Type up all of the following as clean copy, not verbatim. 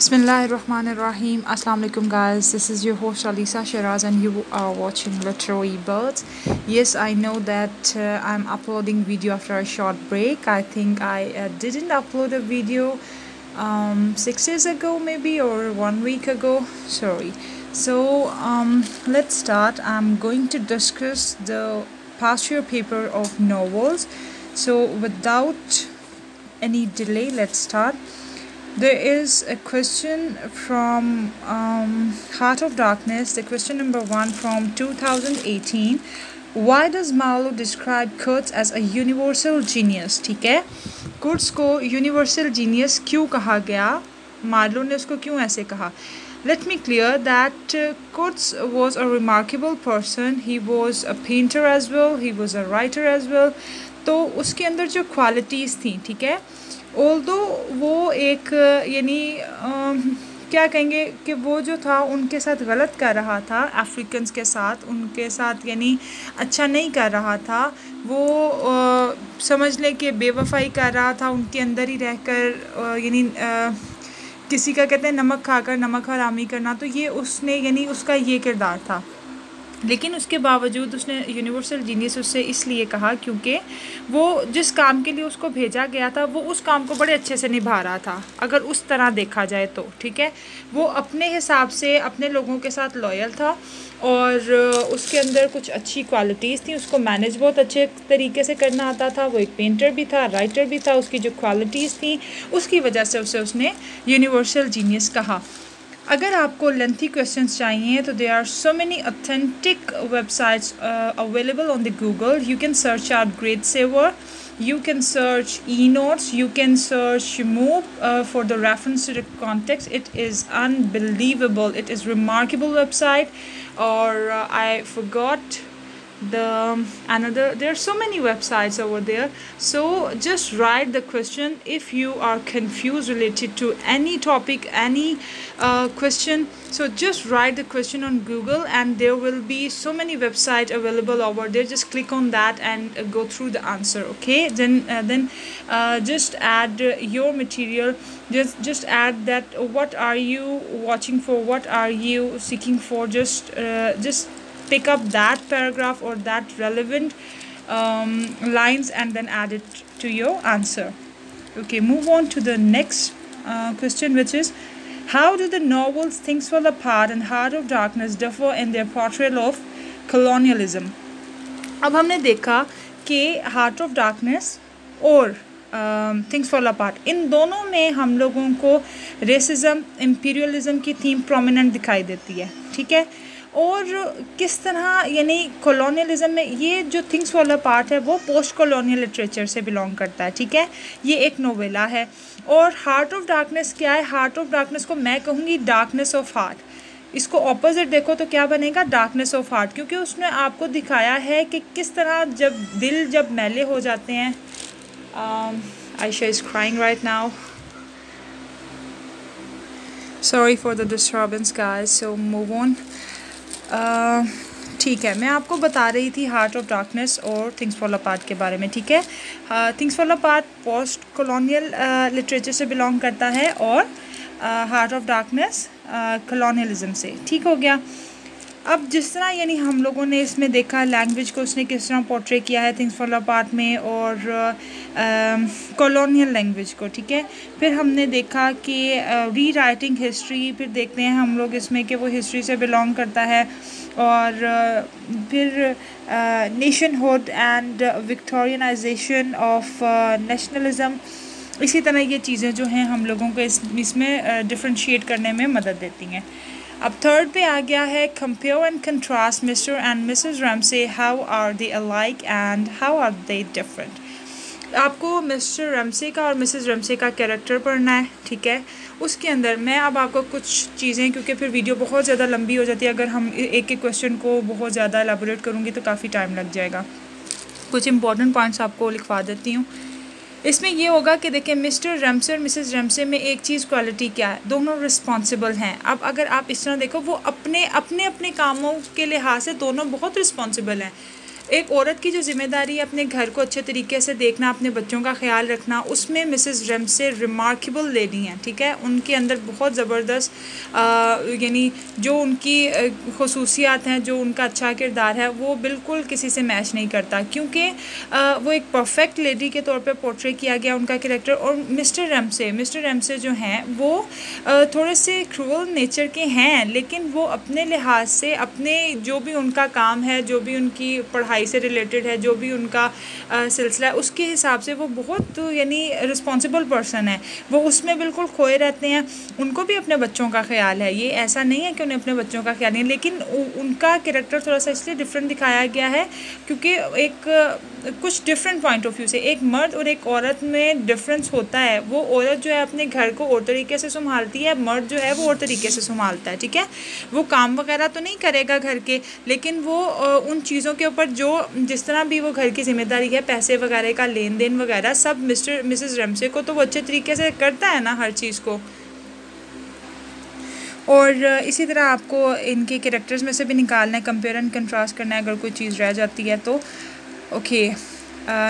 Bismillahirrahmanirrahim. Assalamu alaikum guys. This is your host Alisa Shiraz and you are watching Literary Birds. Yes, I know that I'm uploading video after a short break. I think I didn't upload a video 6 days ago maybe or 1 week ago. Sorry. So let's start. I'm going to discuss the past year paper of novels. So without any delay, let's start. There is a question from Heart of Darkness, the question number 1 from 2018. Why does Marlowe describe Kurtz as a universal genius? ठीक है, कुर्ट्स को universal genius क्यों कहा गया, Marlowe ने उसको क्यों ऐसे कहा? Let me clear that Kurtz was a remarkable person. He was a painter as well, he was a writer as well. तो उसके अंदर जो क्वालिटीज़ थी, ठीक है, ऑल्दो वो एक यानी क्या कहेंगे कि वो जो था उनके साथ गलत कर रहा था, अफ्रीकन्स के साथ, उनके साथ यानी अच्छा नहीं कर रहा था, वो समझ ले कि बेवफाई कर रहा था, उनके अंदर ही रहकर यानी किसी का कहते हैं नमक खाकर नमक हरामी करना, तो ये उसने यानी उसका ये किरदार था। लेकिन उसके बावजूद उसने यूनिवर्सल जीनियस उससे इसलिए कहा क्योंकि वो जिस काम के लिए उसको भेजा गया था वो उस काम को बड़े अच्छे से निभा रहा था, अगर उस तरह देखा जाए तो, ठीक है। वो अपने हिसाब से अपने लोगों के साथ लॉयल था और उसके अंदर कुछ अच्छी क्वालिटीज़ थी, उसको मैनेज बहुत अच्छे तरीके से करना आता था, वो एक पेंटर भी था, राइटर भी था, उसकी जो क्वालिटीज़ थी उसकी वजह से उसने यूनिवर्सल जीनियस कहा। अगर आपको लेंथी क्वेश्चंस चाहिए तो there are so many authentic websites available on the Google. You can search out grade saver, you can search eNotes, you can search Moop for the reference to the context. It is unbelievable, it is remarkable website. Or I forgot there are so many websites over there. So just write the question if you are confused related to any topic, any question. So just write the question on Google and there will be so many websites available over there. Just click on that and go through the answer, okay? Then just add your material, just add that what are you watching for, what are you seeking for, just pick up that paragraph or that relevant lines and then add it to your answer. Okay, move on to the next question, which is how do the novels Things Fall Apart and Heart of Darkness differ in their portrayal of colonialism? अब हमने देखा कि heart of darkness और things fall apart, इन दोनों में हम लोगों को रेसिज्म, इम्पीरियलिज्म की थीम प्रोमिनेंट दिखाई देती है, ठीक है। और किस तरह यानी कॉलोनियलिज्म में ये जो थिंग्स फॉल अपार्ट है वो पोस्ट कॉलोनियल लिटरेचर से बिलोंग करता है, ठीक है, ये एक नोवेला है। और हार्ट ऑफ डार्कनेस क्या है? हार्ट ऑफ डार्कनेस को मैं कहूँगी डार्कनेस ऑफ हार्ट, इसको ऑपोजिट देखो तो क्या बनेगा? डार्कनेस ऑफ हार्ट, क्योंकि उसने आपको दिखाया है कि किस तरह जब मैले हो जाते हैं। Ayesha is crying right now, sorry for the disturbance guys, so move on. ठीक है, मैं आपको बता रही थी हार्ट ऑफ डार्कनेस और थिंग्स फॉल अपार्ट के बारे में, ठीक है। Things fall apart post colonial literature से बिलोंग करता है और हार्ट ऑफ डार्कनेस कॉलोनियलिज्म से, ठीक हो गया। अब जिस तरह यानी हम लोगों ने इसमें देखा लैंग्वेज को उसने किस तरह पोर्ट्रे किया है थिंग्स फॉल अपार्ट में और कॉलोनियल लैंग्वेज को, ठीक है। फिर हमने देखा कि री राइटिंग हिस्ट्री, फिर देखते हैं हम लोग इसमें कि वो हिस्ट्री से बिलोंग करता है, और फिर नेशनहुड एंड विक्टोरियनाइजेशन ऑफ नेशनलिज्म, इसी तरह ये चीज़ें जो हैं हम लोगों को इसमें डिफ्रेंशिएट करने में मदद देती हैं। अब थर्ड पे आ गया है compare and contrast Mr and Mrs Ramsay, how are they alike and how are they different. आपको मिस्टर रैमसे का और मिसेस रैमसे का कैरेक्टर पढ़ना है, ठीक है। उसके अंदर मैं अब आपको कुछ चीज़ें, क्योंकि फिर वीडियो बहुत ज़्यादा लंबी हो जाती है, अगर हम एक एक क्वेश्चन को बहुत ज़्यादा एलाबोरेट करूँगी तो काफ़ी टाइम लग जाएगा। कुछ इंपॉर्टेंट पॉइंट्स आपको लिखवा देती हूँ। इसमें ये होगा कि देखिए मिस्टर रैमसे और मिसेस रैमसे में एक चीज़ क्वालिटी क्या है, दोनों रिस्पॉन्सिबल हैं। अब अगर आप इस तरह देखो वो अपने अपने कामों के लिहाज से दोनों बहुत रिस्पॉन्सिबल हैं। एक औरत की जो ज़िम्मेदारी है अपने घर को अच्छे तरीके से देखना, अपने बच्चों का ख्याल रखना, उसमें मिसेस रेमसे रिमार्केबल लेडी हैं, ठीक है। उनके अंदर बहुत ज़बरदस्त यानी जो उनकी खसूसियात हैं, जो उनका अच्छा किरदार है, वो बिल्कुल किसी से मैच नहीं करता, क्योंकि वो एक परफेक्ट लेडी के तौर पे पोर्ट्रे किया गया उनका कैरेक्टर। और मिस्टर रेमसे जो हैं वो थोड़े से क्रूअल नेचर के हैं, लेकिन वो अपने लिहाज से, अपने जो भी उनका काम है, जो भी उनकी पढ़ाई से रिलेटेड है, जो भी उनका सिलसिला है, उसके हिसाब से वो बहुत यानी रिस्पॉन्सिबल पर्सन है। वो उसमें बिल्कुल खोए रहते हैं। उनको भी अपने बच्चों का ख्याल है, ये ऐसा नहीं है कि उन्हें अपने बच्चों का ख्याल नहीं है, लेकिन उनका कैरेक्टर थोड़ा सा इसलिए डिफरेंट दिखाया गया है क्योंकि एक कुछ डिफरेंट पॉइंट ऑफ व्यू से एक मर्द और एक औरत में डिफरेंस होता है। वो औरत जो है अपने घर को और तरीके से संभालती है, मर्द जो है वो और तरीके से संभालता है, ठीक है। वो काम वगैरह तो नहीं करेगा घर के, लेकिन वो उन चीज़ों के ऊपर जो जिस तरह भी वो घर की जिम्मेदारी है, पैसे वगैरह का लेन देन वगैरह सब मिसेस रेमसे को तो वो अच्छे तरीके से करता है ना हर चीज़ को। और इसी तरह आपको इनके कैरेक्टर्स में से भी निकालना है, कंपेयर एंड कंट्रास्ट करना है अगर कोई चीज़ रह जाती है तो। Okay,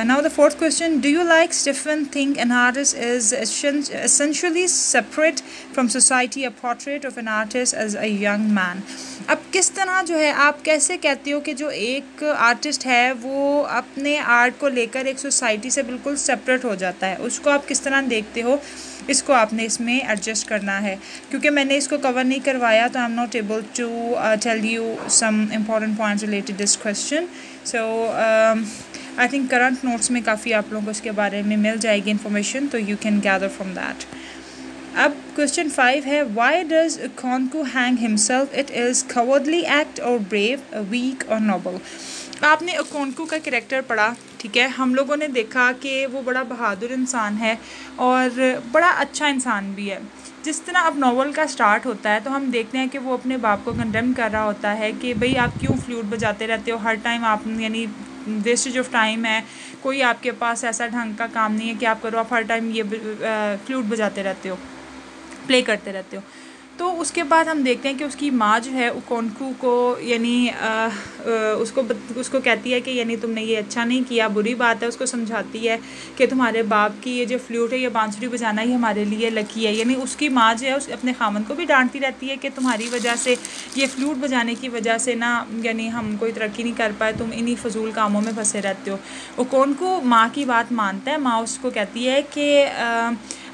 now the fourth question, do you like Stephen think an artist is essentially separate from society, a portrait of an artist as a young man? अब किस तरह जो है आप कैसे कहते हो कि जो एक आर्टिस्ट है वो अपने आर्ट को लेकर एक सोसाइटी से बिल्कुल सेपरेट हो जाता है, उसको आप किस तरह देखते हो? इसको आपने इसमें एडजस्ट करना है। क्योंकि मैंने इसको कवर नहीं करवाया तो I am not able to tell you some important points related this question. So I think current notes में काफ़ी आप लोगों को इसके बारे में मिल जाएगी इन्फॉर्मेशन, तो you can gather from that. अब क्वेश्चन 5 है, why does Okonkwo hang himself? It is cowardly act or brave, weak or noble? आपने ओकोंकू का कैरेक्टर पढ़ा, ठीक है। हम लोगों ने देखा कि वो बड़ा बहादुर इंसान है और बड़ा अच्छा इंसान भी है। जिस तरह अब नॉवल का स्टार्ट होता है तो हम देखते हैं कि वो अपने बाप को कंडेम कर रहा होता है कि भाई आप क्यों फ्लूट बजाते रहते हो हर टाइम, आप यानी वेस्टेज ऑफ टाइम है, कोई आपके पास ऐसा ढंग का काम नहीं है कि आप करो, आप हर टाइम ये फ्लूट बजाते रहते हो, प्ले करते रहते हो। तो उसके बाद हम देखते हैं कि उसकी माँ जो है ओकोंकू को यानी उसको कहती है कि यानी तुमने ये अच्छा नहीं किया, बुरी बात है। उसको समझाती है कि तुम्हारे बाप की ये जो फ्लूट है, ये बांसुरी बजाना ही हमारे लिए लकी है। यानी उसकी माँ जो है अपने खामन को भी डांटती रहती है कि तुम्हारी वजह से, ये फ्लूट बजाने की वजह से ना यानी हम कोई तरक्की नहीं कर पाए, तुम इन्हीं फजूल कामों में फंसे रहते हो। ओकोंकू माँ की बात मानता है। माँ उसको कहती है कि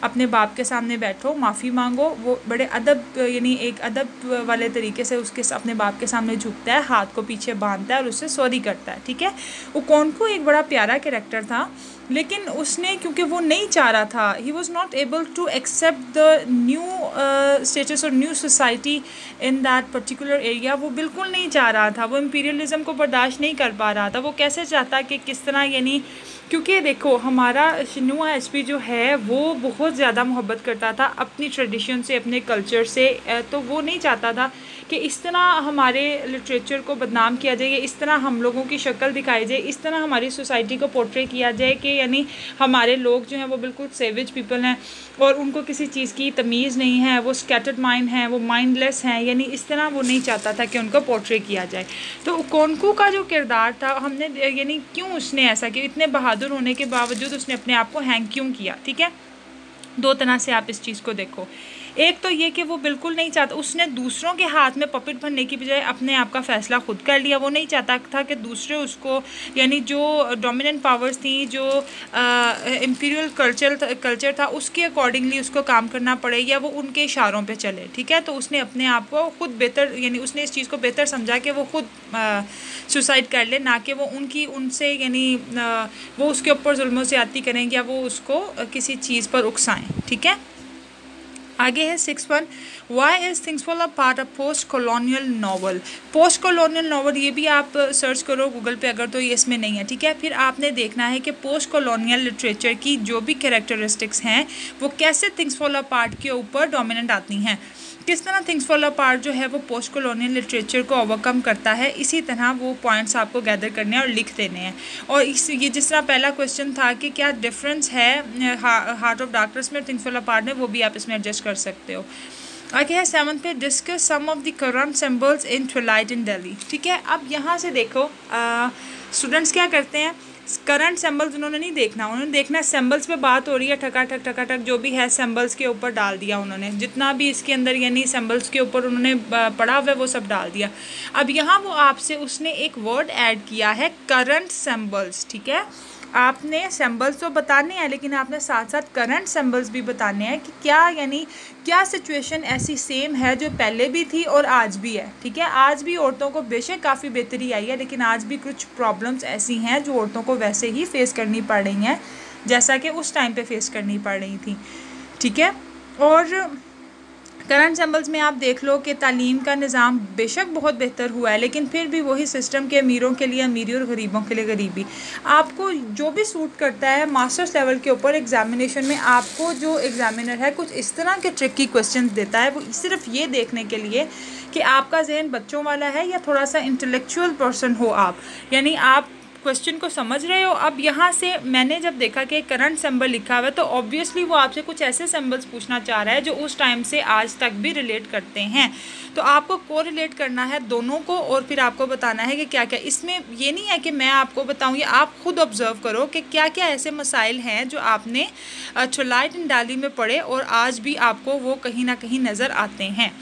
अपने बाप के सामने बैठो, माफ़ी मांगो। वो बड़े अदब यानी एक अदब वाले तरीके से उसके अपने बाप के सामने झुकता है, हाथ को पीछे बांधता है और उससे सॉरी करता है, ठीक है। ओकोंकू एक बड़ा प्यारा कैरेक्टर था, लेकिन उसने क्योंकि वो नहीं चाह रहा था, he was not able to accept the new status और new society in that particular area. वो बिल्कुल नहीं चाह रहा था, वो इम्पीरियलिज़म को बर्दाश्त नहीं कर पा रहा था। वो कैसे चाहता कि किस तरह यानी, क्योंकि देखो हमारा शिन्हुआ एचपी जो है वो बहुत ज़्यादा मोहब्बत करता था अपनी ट्रेडिशन से, अपने कल्चर से। तो वो नहीं चाहता था कि इस तरह हमारे लिटरेचर को बदनाम किया जाए, इस तरह हम लोगों की शक्ल दिखाई जाए, इस तरह हमारी सोसाइटी को पोर्ट्रे किया जाए कि यानी हमारे लोग जो हैं वो बिल्कुल सेविज पीपल हैं और उनको किसी चीज़ की तमीज़ नहीं है, वो स्कैटर्ड माइंड हैं, वो माइंडलेस हैं। यानी इस तरह वो नहीं चाहता था कि उनको पोर्ट्रे किया जाए। तो ओकोंकू का जो किरदार था, हमने यानी क्यों उसने ऐसा किया, इतने बहादुर होने के बावजूद उसने अपने आप को हैंग क्यों किया, ठीक है। दो तरह से आप इस चीज़ को देखो। एक तो ये कि वो बिल्कुल नहीं चाहता, उसने दूसरों के हाथ में पपेट बनने की बजाय अपने आप का फ़ैसला खुद कर लिया। वो नहीं चाहता था कि दूसरे उसको यानी जो डोमिनेंट पावर्स थी, जो इम्पीरियल कल्चर था, उसके अकॉर्डिंगली उसको काम करना पड़े या वो उनके इशारों पे चले, ठीक है। तो उसने अपने आप को खुद बेहतर यानी उसने इस चीज़ को बेहतर समझा कि वो खुद सुसाइड कर ले, ना कि वो उनसे यानी वो उसके ऊपर जुल्म ज़्यादती करें या वो उसको किसी चीज़ पर उकसाएं, ठीक है। आगे है 6 why is things fall apart a post colonial novel? Post colonial novel ये भी आप सर्च करो गूगल पे अगर, तो ये इसमें नहीं है, ठीक है। फिर आपने देखना है कि पोस्ट कॉलोनियल लिटरेचर की जो भी कैरेक्टरिस्टिक्स हैं वो कैसे थिंग्स फॉल अपार्ट के ऊपर डोमिनेंट आती हैं, किस तरह थिंग्स फॉल अपार्ट जो है वो पोस्ट कॉलोनियल लिटरेचर को ओवरकम करता है। इसी तरह वो पॉइंट्स आपको गैदर करने हैं और लिख देने हैं। और ये जिस तरह पहला क्वेश्चन था कि क्या डिफरेंस है हार्ट ऑफ डार्कनेस में थिंग्स फॉल अपार्ट में, वो भी आप इसमें एडजस्ट कर सकते हो। आगे है 7th पे, discuss some of the current symbols in twilight in Delhi. ठीक है, अब यहाँ से देखो स्टूडेंट्स क्या करते हैं, करंट सिंबल्स उन्होंने नहीं देखना, उन्होंने देखना है सिंबल्स पे बात हो रही है, ठकाठक जो भी है सिंबल्स के ऊपर डाल दिया उन्होंने, जितना भी इसके अंदर यानी सिंबल्स के ऊपर उन्होंने पढ़ा हुआ है वो सब डाल दिया। अब यहाँ वो आपसे उसने एक वर्ड ऐड किया है करंट सिंबल्स। ठीक है, आपने सिंबल्स तो बताने हैं लेकिन आपने साथ साथ करंट सिंबल्स भी बताने हैं कि क्या यानी क्या सिचुएशन ऐसी सेम है जो पहले भी थी और आज भी है। ठीक है, आज भी औरतों को बेशक काफ़ी बेहतरी आई है लेकिन आज भी कुछ प्रॉब्लम्स ऐसी हैं जो औरतों को वैसे ही फेस करनी पड़ रही हैं जैसा कि उस टाइम पे फेस करनी पड़ रही थी। ठीक है, और करंट सिंबल्स में आप देख लो कि तालीम का निज़ाम बेशक बहुत बेहतर हुआ है लेकिन फिर भी वही सिस्टम के अमीरों के लिए अमीरी और गरीबों के लिए गरीबी। आपको जो भी सूट करता है मास्टर्स लेवल के ऊपर एग्जामिनेशन में, आपको जो एग्जामिनर है कुछ इस तरह के ट्रिकी क्वेश्चन देता है, वो सिर्फ ये देखने के लिए कि आपका जहन बच्चों वाला है या थोड़ा सा इंटेलेक्चुअल पर्सन हो आप, यानी आप क्वेश्चन को समझ रहे हो। अब यहाँ से मैंने जब देखा कि करंट सिंबल लिखा हुआ है तो ऑब्वियसली वो आपसे कुछ ऐसे सिंबल्स पूछना चाह रहा है जो उस टाइम से आज तक भी रिलेट करते हैं, तो आपको को रिलेट करना है दोनों को और फिर आपको बताना है कि क्या क्या इसमें। ये नहीं है कि मैं आपको बताऊँ, ये आप खुद ऑब्जर्व करो कि क्या क्या ऐसे मसाइल हैं जो आपने ट्विलाइट इन दिल्ली में पढ़े और आज भी आपको वो कहीं ना कहीं नज़र आते हैं।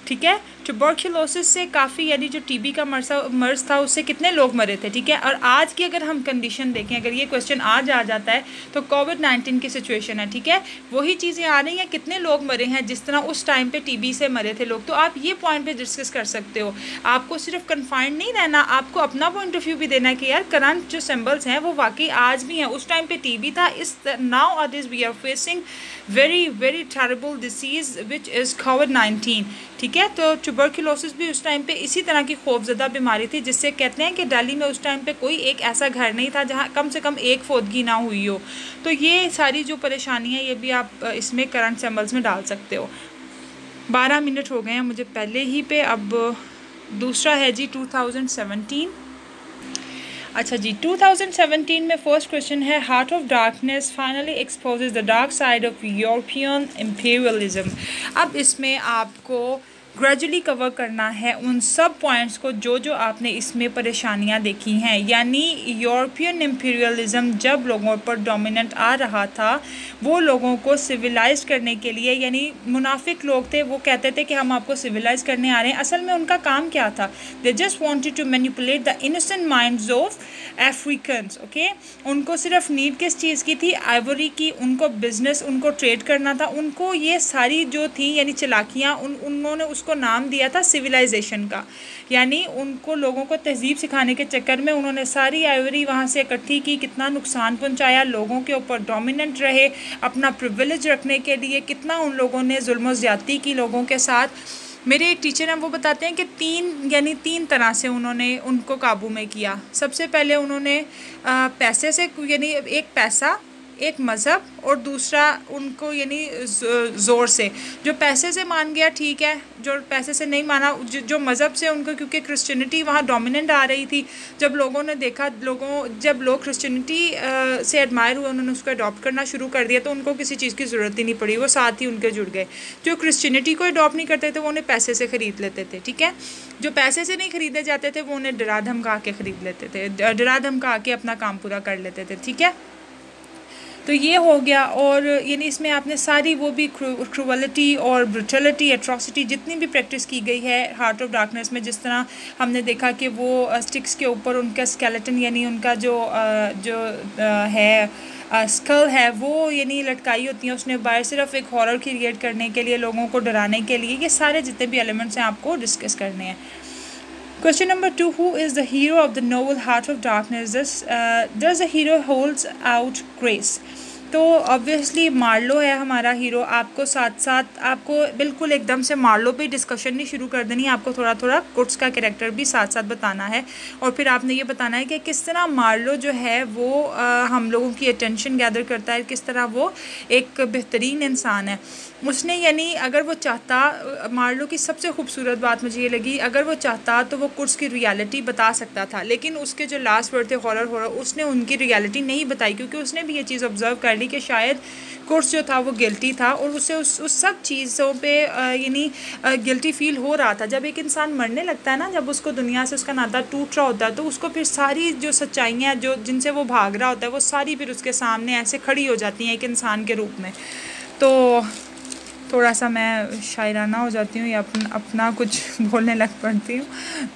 ठीक है, ट्यूबरकुलोसिस से काफ़ी यानी जो टीबी का मर्ज था उससे कितने लोग मरे थे। ठीक है, और आज की अगर हम कंडीशन देखें, अगर ये क्वेश्चन आज आ जाता है तो कोविड-19 की सिचुएशन है। ठीक है, वही चीज़ें आ रही हैं, कितने लोग मरे हैं जिस तरह उस टाइम पे टीबी से मरे थे लोग, तो आप ये पॉइंट पे डिस्कस कर सकते हो। आपको सिर्फ कन्फाइंड नहीं रहना, आपको अपना पॉइंट ऑफ व्यू भी देना है कि यार करंट जो सिम्बल्स हैं वो वाकई आज भी हैं, उस टाइम पे टीबी था, इस now are this we are facing very very terrible disease which is कोविड-19। ठीक है, तो ट्यूबरकुलोसिस भी उस टाइम पे इसी तरह की खौफजदा बीमारी थी जिससे कहते हैं कि दिल्ली में उस टाइम पे कोई एक ऐसा घर नहीं था जहाँ कम से कम एक फौतगी ना हुई हो। तो ये सारी जो परेशानी है ये भी आप इसमें करंट सिंबल्स में डाल सकते हो। 12 मिनट हो गए हैं मुझे पहले ही पे। अब दूसरा है जी 2017। अच्छा जी, 2017 में फर्स्ट क्वेश्चन है, heart of darkness finally exposes the dark side of European imperialism. अब इसमें आपको ग्रेजुअली कवर करना है उन सब पॉइंट्स को जो जो आपने इसमें परेशानियां देखी हैं, यानी यूरोपियन इम्पीरियलिज्म जब लोगों पर डोमिनेंट आ रहा था, वो लोगों को सिविलाइज करने के लिए, यानी मुनाफिक लोग थे, वो कहते थे कि हम आपको सिविलाइज करने आ रहे हैं। असल में उनका काम क्या था, they just wanted to manipulate the innocent minds of Africans. Okay, उनको सिर्फ नीड किस चीज़ की थी, आइवरी की, उनको बिजनेस, उनको ट्रेड करना था, उनको ये सारी जो थी यानी चालाकियाँ, उन्होंने उसको नाम दिया था सिविलाइजेशन का। यानी उनको लोगों को तहजीब सिखाने के चक्कर में उन्होंने सारी आइवरी वहाँ से इकट्ठी की, कितना नुकसान पहुँचाया, लोगों के ऊपर डोमिनेंट रहे अपना प्रिविलेज रखने के लिए, कितना उन लोगों ने जुल्म ज़्यादती की लोगों के साथ। मेरे एक टीचर हैं वो बताते हैं कि तीन तरह से उन्होंने उनको काबू में किया। सबसे पहले उन्होंने पैसे से, यानी एक पैसा, एक मज़हब, और दूसरा उनको यानी ज़ोर से। जो पैसे से मान गया ठीक है, जो पैसे से नहीं माना, जो मज़हब से उनको, क्योंकि क्रिश्चियनिटी वहाँ डोमिनेंट आ रही थी, जब लोगों ने देखा, जब लोग क्रिश्चियनिटी से एडमायर हुए, उन्होंने उसको अडॉप्ट करना शुरू कर दिया, तो उनको किसी चीज़ की ज़रूरत ही नहीं पड़ी, वो साथ ही उनके जुड़ गए। जो क्रिश्चियनिटी को अडॉप्ट नहीं करते थे वो उन्हें पैसे से ख़रीद लेते थे। ठीक है, जो पैसे से नहीं ख़रीदे जाते थे वो उन्हें डरा धमका के ख़रीद लेते थे, डरा धमका के अपना काम पूरा कर लेते थे। ठीक है, तो ये हो गया। और यानी इसमें आपने सारी वो भी क्रूअलिटी और ब्रूटलिटी, एट्रॉसिटी जितनी भी प्रैक्टिस की गई है हार्ट ऑफ डार्कनेस में, जिस तरह हमने देखा कि वो स्टिक्स के ऊपर उनका स्केलेटन, यानी उनका जो है स्कल है, वो यानी लटकाई होती हैं उसने बाहर, सिर्फ एक हॉरर क्रिएट करने के लिए, लोगों को डराने के लिए। ये सारे जितने भी एलिमेंट्स हैं आपको डिस्कस करने हैं। Question number 2, who is the hero of the novel Heart of Darkness? Does the hero holds out grace? तो ऑब्वियसली मार्लो है हमारा हीरो। आपको साथ साथ आपको बिल्कुल एकदम से मार्लो पे डिस्कशन नहीं शुरू कर देनी, आपको थोड़ा थोड़ा कुट्स का कैरेक्टर भी साथ साथ बताना है, और फिर आपने ये बताना है कि किस तरह मार्लो जो है वो हम लोगों की अटेंशन गैदर करता है, किस तरह वो एक बेहतरीन इंसान है। उसने यानी अगर वो चाहता, मार्लो की सबसे खूबसूरत बात मुझे ये लगी, अगर वो चाहता तो वो कुट्स की रियलिटी बता सकता था, लेकिन उसके जो लास्ट वर्ड थे हॉरर, उसने उनकी रियलिटी नहीं बताई, क्योंकि उसने भी ये चीज़ ऑब्जर्व कर डाली कि शायद कोर्स जो था वो गिल्टी था और उसे उस सब चीज़ों पे यानी गिल्टी फील हो रहा था। जब एक इंसान मरने लगता है ना, जब उसको दुनिया से उसका नाता टूट रहा होता है, तो उसको फिर सारी जो सच्चाइयाँ जो जिनसे वो भाग रहा होता है वो सारी फिर उसके सामने ऐसे खड़ी हो जाती हैं एक इंसान के रूप में। तो थोड़ा सा मैं शायराना हो जाती हूँ या अपना कुछ बोलने लग पड़ती हूँ।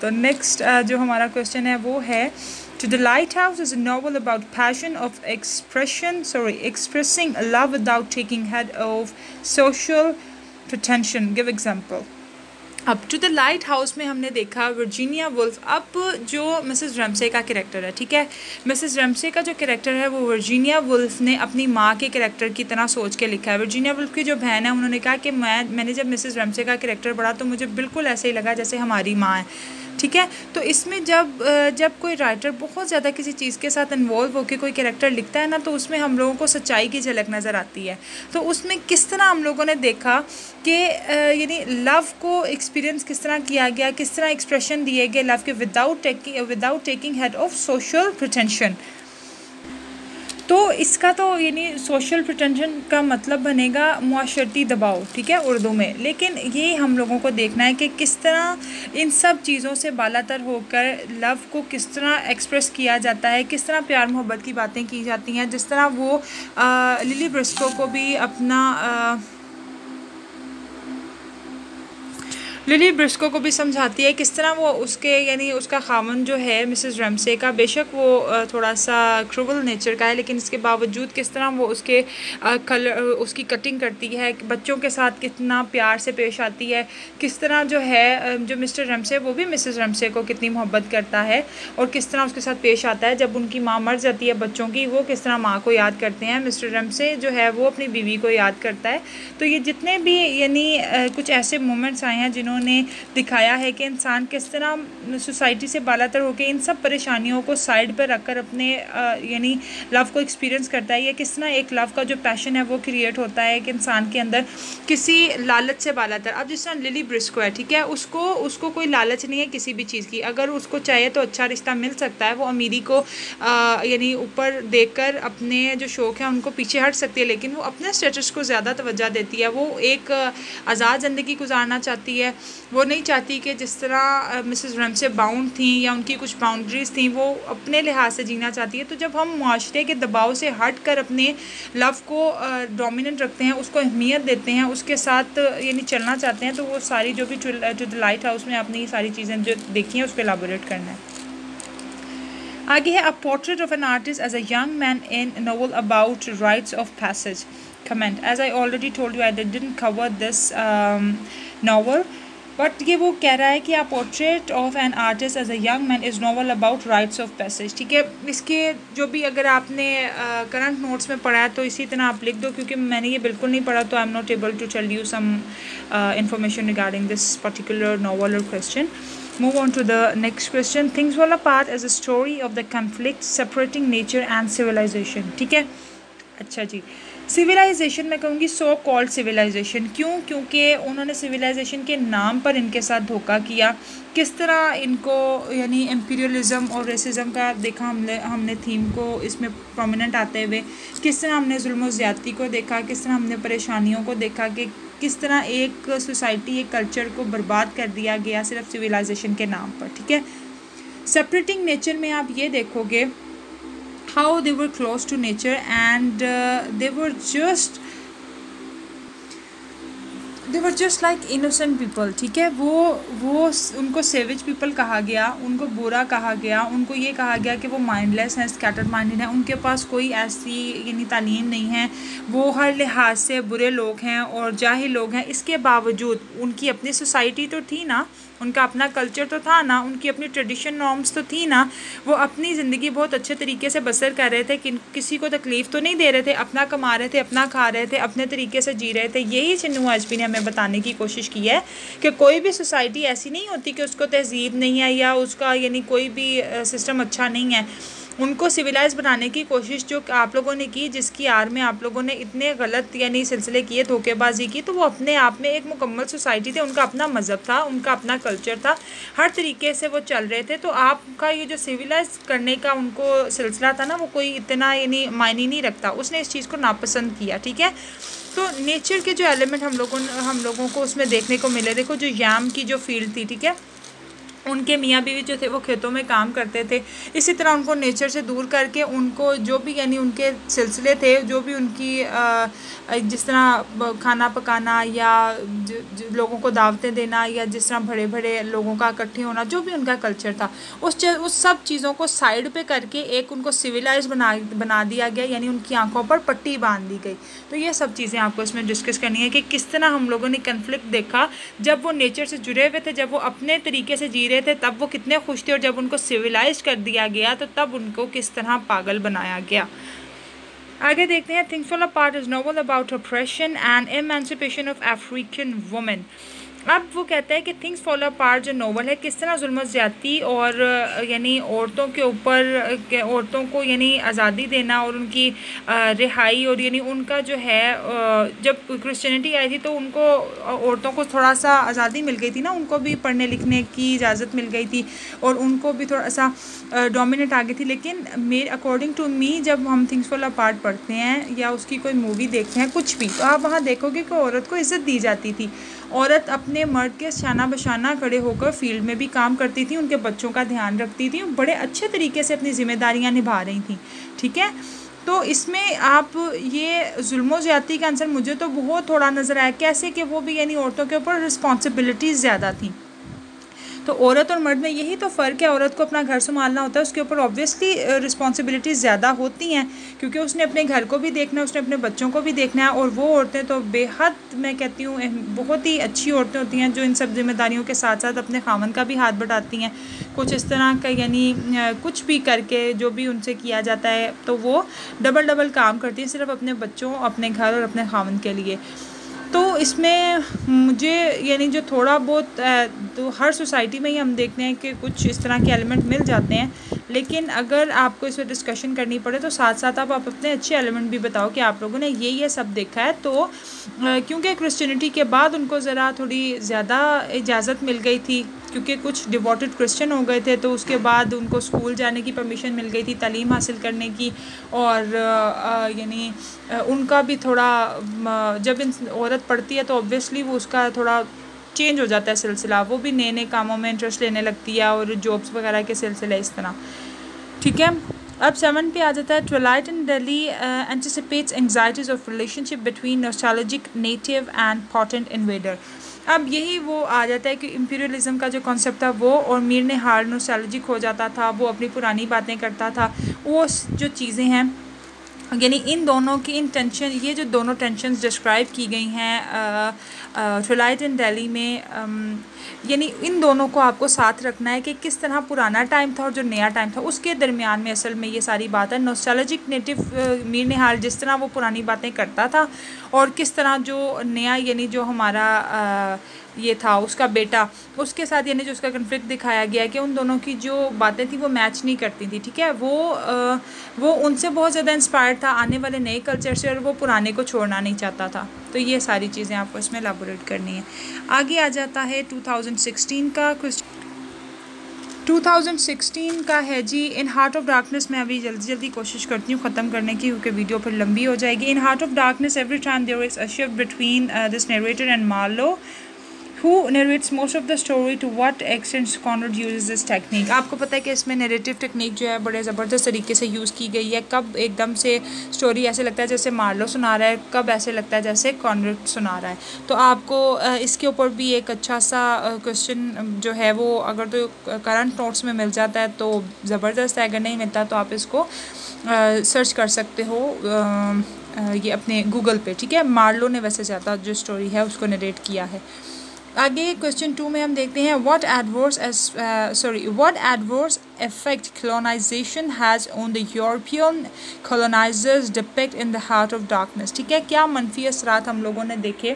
तो नेक्स्ट जो हमारा क्वेश्चन है वो है, To the Lighthouse is a novel about passion of expressing love without taking head of social pretension. Give example. अब टू द लाइट हाउस में हमने देखा वर्जीनिया वुल्फ। अब जो मिसेस रैम्से का कैरेक्टर है, ठीक है, मिसेस रैम्से का जो कैरेक्टर है वो वर्जीनिया वुल्फ ने अपनी माँ के कैरेक्टर की तरह सोच के लिखा है। वर्जीनिया वुल्फ की जो बहन है उन्होंने कहा कि मैंने जब मिसेस रैम्से का कैरेक्टर पढ़ा तो मुझे बिल्कुल ऐसे ही लगा जैसे हमारी माँ है, ठीक है। तो इसमें जब कोई राइटर बहुत ज़्यादा किसी चीज़ के साथ इन्वॉल्व होकर कोई कैरेक्टर लिखता है ना, तो उसमें हम लोगों को सच्चाई की झलक नज़र आती है। तो उसमें किस तरह हम लोगों ने देखा कि यानी लव को एक्सपीरियंस किस तरह किया गया, किस तरह एक्सप्रेशन दिए गए लव के without taking head of social pretension. तो इसका तो यानी सोशल प्रिटेंशन का मतलब बनेगा मुआशरती दबाव, ठीक है, उर्दू में। लेकिन ये हम लोगों को देखना है कि किस तरह इन सब चीज़ों से बालातर होकर लव को किस तरह एक्सप्रेस किया जाता है, किस तरह प्यार मोहब्बत की बातें की जाती हैं। जिस तरह वो लिली ब्रिस्को को भी अपना लिली ब्रिस्को को भी समझाती है किस तरह वो उसके यानी उसका खामन जो है मिसेस रैम्से का, बेशक वो थोड़ा सा क्रूवल नेचर का है, लेकिन इसके बावजूद किस तरह वो उसके उसकी कटिंग करती है, बच्चों के साथ कितना प्यार से पेश आती है, किस तरह जो है जो मिस्टर रैम्से वो भी मिसेस रैम्से को कितनी मोहब्बत करता है और किस तरह उसके साथ पेश आता है। जब उनकी माँ मर जाती है बच्चों की, वो किस तरह माँ को याद करते हैं, मिस्टर रैम्से जो है वो अपनी बीवी को याद करता है। तो ये जितने भी यानी कुछ ऐसे मोमेंट्स आए हैं जिन्होंने दिखाया है कि इंसान किस तरह सोसाइटी से बालातर होकर इन सब परेशानियों को साइड पर रखकर अपने यानी लव को एक्सपीरियंस करता है, या किस तरह एक लव का जो पैशन है वो क्रिएट होता है कि इंसान के अंदर किसी लालच से बालातर। अब जिस तरह लिली ब्रिस्को है, ठीक है, उसको कोई लालच नहीं है किसी भी चीज़ की। अगर उसको चाहिए तो अच्छा रिश्ता मिल सकता है, वो अमीरी को यानी ऊपर देखकर अपने जो शौक़ हैं उनको पीछे हट सकती है, लेकिन वो अपने स्टेटस को ज़्यादा तवज्जो देती है। वो एक आज़ाद ज़िंदगी गुजारना चाहती है। वो नहीं चाहती कि जिस तरह मिसेस रैम्से बाउंड थी या उनकी कुछ बाउंड्रीज़ थी, वो अपने लिहाज से जीना चाहती है। तो जब हम मुआशरे के दबाव से हट कर अपने लव को डोमिनेंट रखते हैं, उसको अहमियत देते हैं, उसके साथ यानी चलना चाहते हैं, तो वो सारी जो भी टू द लाइट हाउस में आपने ये सारी चीज़ें जो देखी हैं उस पर एलाबोरेट करना है। आगे है, a portrait of an artist as a young man in novel about rites of passage. Comment, as I already told you I didn't cover this novel, but ये वो कह रहा है कि a portrait of an artist as a young man is novel about rites of passage, ठीक है। इसके जो भी अगर आपने करंट नोट्स में पढ़ा है तो इसी तरह आप लिख दो, क्योंकि मैंने ये बिल्कुल नहीं पढ़ा, तो I am not able to tell you some information regarding this particular novel और question. Move on to the next question. Things Fall Apart is a story of the conflict separating nature and civilization, ठीक है। अच्छा जी, civilisation मैं कहूँगी so called civilisation. क्यों? क्योंकि उन्होंने civilisation के नाम पर इनके साथ धोखा किया। किस तरह इनको यानी एम्पीरियलिज्म और रेसिज्म का देखा हमने थीम को इसमें प्रोमिनेंट आते हुए, किस तरह हमने जुल्म और ज़्यादती को देखा, किस तरह हमने परेशानियों को देखा कि किस तरह एक सोसाइटी एक कल्चर को बर्बाद कर दिया गया सिर्फ सिविलाइजेशन के नाम पर, ठीक है। सेपरेटिंग नेचर में आप ये देखोगे how they were close to nature and they were just like innocent people, ठीक है। वो उनको सेवेज पीपल कहा गया, उनको बुरा कहा गया, उनको ये कहा गया कि वो माइंडलेस हैं, स्कैटर्ड माइंडेड हैं, उनके पास कोई ऐसी यानी तालीम नहीं है, वो हर लिहाज से बुरे लोग हैं और जाहिल लोग हैं। इसके बावजूद उनकी अपनी सोसाइटी तो थी ना, उनका अपना कल्चर तो था ना, उनकी अपनी ट्रेडिशन नॉर्म्स तो थी ना, वो अपनी ज़िंदगी बहुत अच्छे तरीके से बसर कर रहे थे, किसी को तकलीफ़ तो नहीं दे रहे थे, अपना कमा रहे थे, अपना खा रहे थे, अपने तरीके से जी रहे थे। यही चिन्नू वाजपेयी ने हमें बताने की कोशिश की है कि कोई भी सोसाइटी ऐसी नहीं होती कि उसको तहजीब नहीं है या उसका यानी कोई भी सिस्टम अच्छा नहीं है। उनको सिविलाइज बनाने की कोशिश जो आप लोगों ने की, जिसकी आड़ में आप लोगों ने इतने गलत यानी सिलसिले किए, धोखेबाजी की, तो वो अपने आप में एक मुकम्मल सोसाइटी थी, उनका अपना मज़हब था, उनका अपना कल्चर था, हर तरीके से वो चल रहे थे। तो आपका ये जो सिविलाइज करने का उनको सिलसिला था ना, वो कोई इतना यानी मायने नहीं रखता, उसने इस चीज़ को नापसंद किया। ठीक है, तो नेचर के जो एलिमेंट हम लोगों को उसमें देखने को मिले, देखो जो याम की जो फील्ड थी, ठीक है, उनके मियाँ बीवी जो थे वो खेतों में काम करते थे। इसी तरह उनको नेचर से दूर करके उनको जो भी यानी उनके सिलसिले थे, जो भी उनकी जिस तरह खाना पकाना या लोगों को दावतें देना या जिस तरह बड़े बड़े लोगों का इकट्ठे होना, जो भी उनका कल्चर था, उस सब चीज़ों को साइड पे करके एक उनको सिविलाइज बना दिया गया, यानी उनकी आंखों पर पट्टी बांध दी गई। तो ये सब चीज़ें आपको इसमें डिस्कस करनी है कि किस तरह हम लोगों ने कन्फ्लिक्ट देखा जब वो नेचर से जुड़े हुए थे, जब वो अपने तरीके से जी रहे थे तब वो कितने खुश थे, और जब उनको सिविलाइज कर दिया गया तो तब उनको किस तरह पागल बनाया गया। आगे देखते हैं। Things fall apart is novel about operation and emancipation of African women. अब वो कहता है कि थिंग्स फॉल अपार्ट जो नोवेल है, किस तरह जुल्म ज़्यादती और यानी औरतों के ऊपर औरतों को यानी आज़ादी देना और उनकी रिहाई, और यानी उनका जो है जब क्रिश्चियनिटी आई थी तो उनको औरतों को थोड़ा सा आज़ादी मिल गई थी ना, उनको भी पढ़ने लिखने की इजाज़त मिल गई थी और उनको भी थोड़ा सा डोमिनेट आ गई थी। लेकिन मेरे अकॉर्डिंग टू मी, जब हम थिंग्स फॉल अपार्ट पढ़ते हैं या उसकी कोई मूवी देखते हैं कुछ भी, तो आप वहाँ देखोगे कि औरत को इज़्ज़त दी जाती थी। औरत अपने मर्द के शाना बशाना खड़े होकर फील्ड में भी काम करती थी, उनके बच्चों का ध्यान रखती थी, बड़े अच्छे तरीके से अपनी जिम्मेदारियां निभा रही थी। ठीक है, तो इसमें आप ये जुल्म ज़्यादती का आंसर मुझे तो बहुत थोड़ा नज़र आया, कैसे कि वो भी यानी औरतों के ऊपर रिस्पॉन्सिबिलिटीज़ ज़्यादा थी। तो औरत और मर्द में यही तो फ़र्क है, औरत को अपना घर संभालना होता है, उसके ऊपर ऑब्वियसली रिस्पॉन्सिबिलिटीज़ ज़्यादा होती हैं, क्योंकि उसने अपने घर को भी देखना है, उसने अपने बच्चों को भी देखना है। और वो औरतें तो बेहद, मैं कहती हूँ, बहुत ही अच्छी औरतें होती हैं जो इन सब जिम्मेदारियों के साथ साथ अपने खामन का भी हाथ बटाती हैं, कुछ इस तरह का यानी कुछ भी करके जो भी उनसे किया जाता है तो वो डबल काम करती हैं, सिर्फ अपने बच्चों, अपने घर और अपने खामन के लिए। तो इसमें मुझे यानी जो थोड़ा बहुत तो हर सोसाइटी में ही हम देखते हैं कि कुछ इस तरह के एलिमेंट मिल जाते हैं, लेकिन अगर आपको इस पर डिस्कशन करनी पड़े तो साथ साथ आप अपने अच्छे एलिमेंट भी बताओ कि आप लोगों ने ये सब देखा है। तो क्योंकि क्रिश्चियनिटी के बाद उनको ज़रा थोड़ी ज़्यादा इजाज़त मिल गई थी, क्योंकि कुछ डिवोटेड क्रिश्चियन हो गए थे, तो उसके बाद उनको स्कूल जाने की परमिशन मिल गई थी, तालीम हासिल करने की, और यानी उनका भी थोड़ा जब औरत पढ़ती है तो ऑब्वियसली वो उसका थोड़ा चेंज हो जाता है सिलसिला, वो भी नए नए कामों में इंटरेस्ट लेने लगती है और जॉब्स वगैरह के सिलसिले इस तरह। ठीक है, अब 7 पे आ जाता है। Twilight in Delhi anticipates anxieties of relationship between nostalgic native and potent invader. अब यही वो आ जाता है कि इम्पीरियलिज्म का जो कॉन्सेप्ट था वो, और मीर निहाल नॉस्टैल्जिक हो जाता था, वो अपनी पुरानी बातें करता था। वो जो चीज़ें हैं यानी इन दोनों की इन टेंशन, ये जो दोनों टेंशन्स डिस्क्राइब की गई हैं ट्विलाइट इन दिल्ली में, यानी इन दोनों को आपको साथ रखना है कि किस तरह पुराना टाइम था और जो नया टाइम था उसके दरमियान में असल में ये सारी बात है। नॉस्टैल्जिक नेटिव मीर निहाल जिस तरह वो पुरानी बातें करता था, और किस तरह जो नया यानी जो हमारा ये था उसका बेटा, उसके साथ यानी जो उसका कन्फ्लिक्ट दिखाया गया कि उन दोनों की जो बातें थी वो मैच नहीं करती थी। ठीक है, वो उनसे बहुत ज़्यादा इंस्पायर्ड था आने वाले नए कल्चर से, और वो पुराने को छोड़ना नहीं चाहता था। तो ये सारी चीज़ें आपको इसमें एलैबोरेट करनी है। आगे आ जाता है 2016 का 2016 का है जी इन हार्ट ऑफ डार्कनेस। मैं अभी जल्दी कोशिश करती हूँ ख़त्म करने की, क्योंकि वीडियो फिर लंबी हो जाएगी। In heart of darkness every time there is a shift between this narrator and Marlow who narrates most of the story, to what extent Conrad uses this technique। आपको पता है कि इसमें नरेटिव टेक्निक जो है बड़े ज़बरदस्त तरीके से यूज़ की गई है। कब एकदम से स्टोरी ऐसे लगता है जैसे मार्लो सुना रहा है, कब ऐसे लगता है जैसे कॉनरेड सुना रहा है। तो आपको इसके ऊपर भी एक अच्छा सा क्वेश्चन जो है वो अगर तो करंट नोट्स में मिल जाता है तो ज़बरदस्त है, अगर नहीं मिलता तो आप इसको सर्च कर सकते हो ये अपने गूगल पे। ठीक है, मार्लो ने वैसे ज़्यादा जो स्टोरी है उसको नरेट किया है। आगे क्वेश्चन 2 में हम देखते हैं what adverse effect colonization has on the European colonizers depict in the heart of darkness। ठीक है, क्या मनफी असरात हम लोगों ने देखे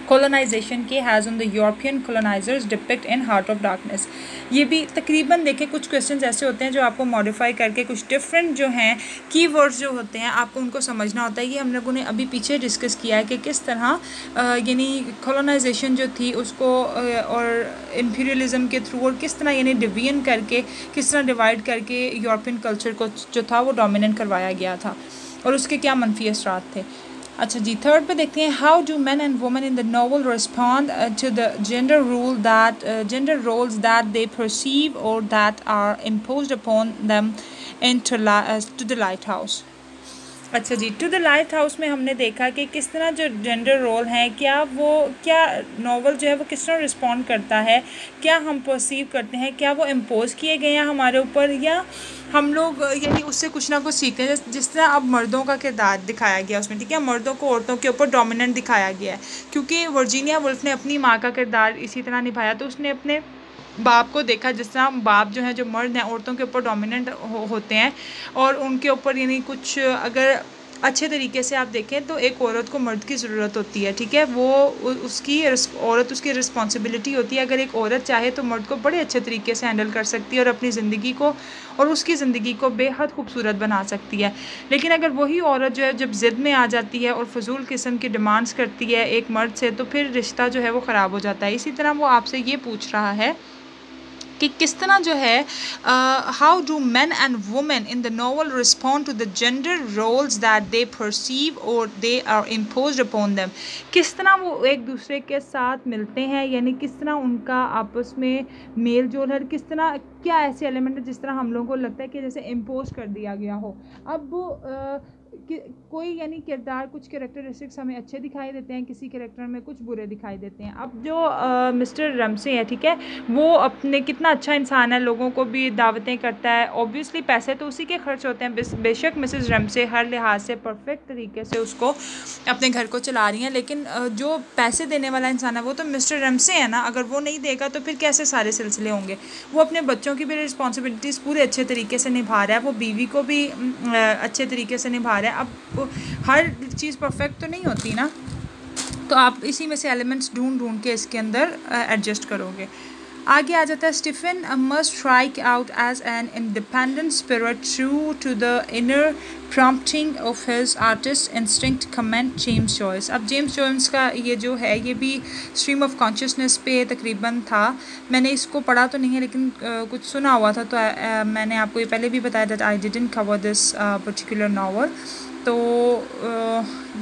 colonization के has on the European colonizers depict in Heart of Darkness। ये भी तकरीबन देखें कुछ क्वेश्चंस ऐसे होते हैं जो आपको मॉडिफाई करके कुछ डिफरेंट जो हैं कीवर्ड्स जो होते हैं आपको उनको समझना होता है। ये हम लोगों ने अभी पीछे डिस्कस किया है कि किस तरह यानी कॉलोनाइजेशन जो थी उसको और इम्पीरियलिज्म के थ्रू और किस तरह यानी डिवीजन करके किस तरह डिवाइड करके यूरोपियन कल्चर को जो था वो डोमिनेट करवाया गया था और उसके क्या मनफी असरात थे। अच्छा जी, थर्ड पे देखते हैं how do man and women in the novel respond to the gender roles that they perceive or that are imposed upon them in to the lighthouse. अच्छा जी, टू द लाइट हाउस में हमने देखा कि किस तरह जो gender role हैं क्या नावल जो है वो किस तरह रिस्पॉन्ड करता है, क्या हम परसीव करते हैं, क्या वो इम्पोज किए गए हैं हमारे ऊपर या हम लोग यानी उससे कुछ ना कुछ सीखते हैं। जिस तरह अब मर्दों का किरदार दिखाया गया उसमें, ठीक है, मर्दों को औरतों के ऊपर डोमिनेंट दिखाया गया है क्योंकि वर्जीनिया वुल्फ ने अपनी माँ का किरदार इसी तरह निभाया। तो उसने अपने बाप को देखा जिस तरह बाप जो हैं जो मर्द हैं औरतों के ऊपर डोमिनेंट होते हैं और उनके ऊपर यानी कुछ अगर अच्छे तरीके से आप देखें तो एक औरत को मर्द की ज़रूरत होती है, ठीक है, वो उसकी रिस्पॉन्सिबिलिटी होती है। अगर एक औरत चाहे तो मर्द को बड़े अच्छे तरीके से हैंडल कर सकती है और अपनी ज़िंदगी को और उसकी ज़िंदगी को बेहद खूबसूरत बना सकती है। लेकिन अगर वही औरत जो है जब ज़िद में आ जाती है और फजूल किस्म की डिमांड्स करती है एक मर्द से तो फिर रिश्ता जो है वो ख़राब हो जाता है। इसी तरह वो आपसे ये पूछ रहा है कि किस तरह जो है how do man and women in the novel respond to the gender roles that they perceive or they are imposed upon them. किस तरह वो एक दूसरे के साथ मिलते हैं यानी किस तरह उनका आपस में मेल जोल है, किस तरह क्या ऐसे एलिमेंट है जिस तरह हम लोगों को लगता है कि जैसे इम्पोज कर दिया गया हो। अब कोई यानी किरदार कुछ कैरेक्टरिस्टिक्स हमें अच्छे दिखाई देते हैं, किसी कैरेक्टर में कुछ बुरे दिखाई देते हैं। अब जो मिस्टर रमसे है, ठीक है, वो अपने कितना अच्छा इंसान है, लोगों को भी दावतें करता है, ऑब्वियसली पैसे तो उसी के खर्च होते हैं। बेशक मिसेस रमसे हर लिहाज से परफेक्ट तरीके से उसको अपने घर को चला रही हैं, लेकिन जो पैसे देने वाला इंसान है वो तो मिस्टर रमसे है ना। अगर वो नहीं देगा तो फिर कैसे सारे सिलसिले होंगे। वो अपने बच्चों की भी रिस्पॉन्सिबिलिटीज़ पूरे अच्छे तरीके से निभा रहा है, वो बीवी को भी अच्छे तरीके से निभा रहा है। अब हर चीज़ परफेक्ट तो नहीं होती ना, तो आप इसी में से एलिमेंट्स ढूंढ के इसके अंदर एडजस्ट करोगे। आगे आ जाता है Stephen must strike out as an independent spirit true to the inner promptings of his artist instinct comment James Joyce. अब जेम्स जॉयस का ये जो है ये भी स्ट्रीम ऑफ कॉन्शियसनेस पे तकरीबन था। मैंने इसको पढ़ा तो नहीं है लेकिन कुछ सुना हुआ था, तो मैंने आपको ये पहले भी बताया that I didn't cover this particular novel. तो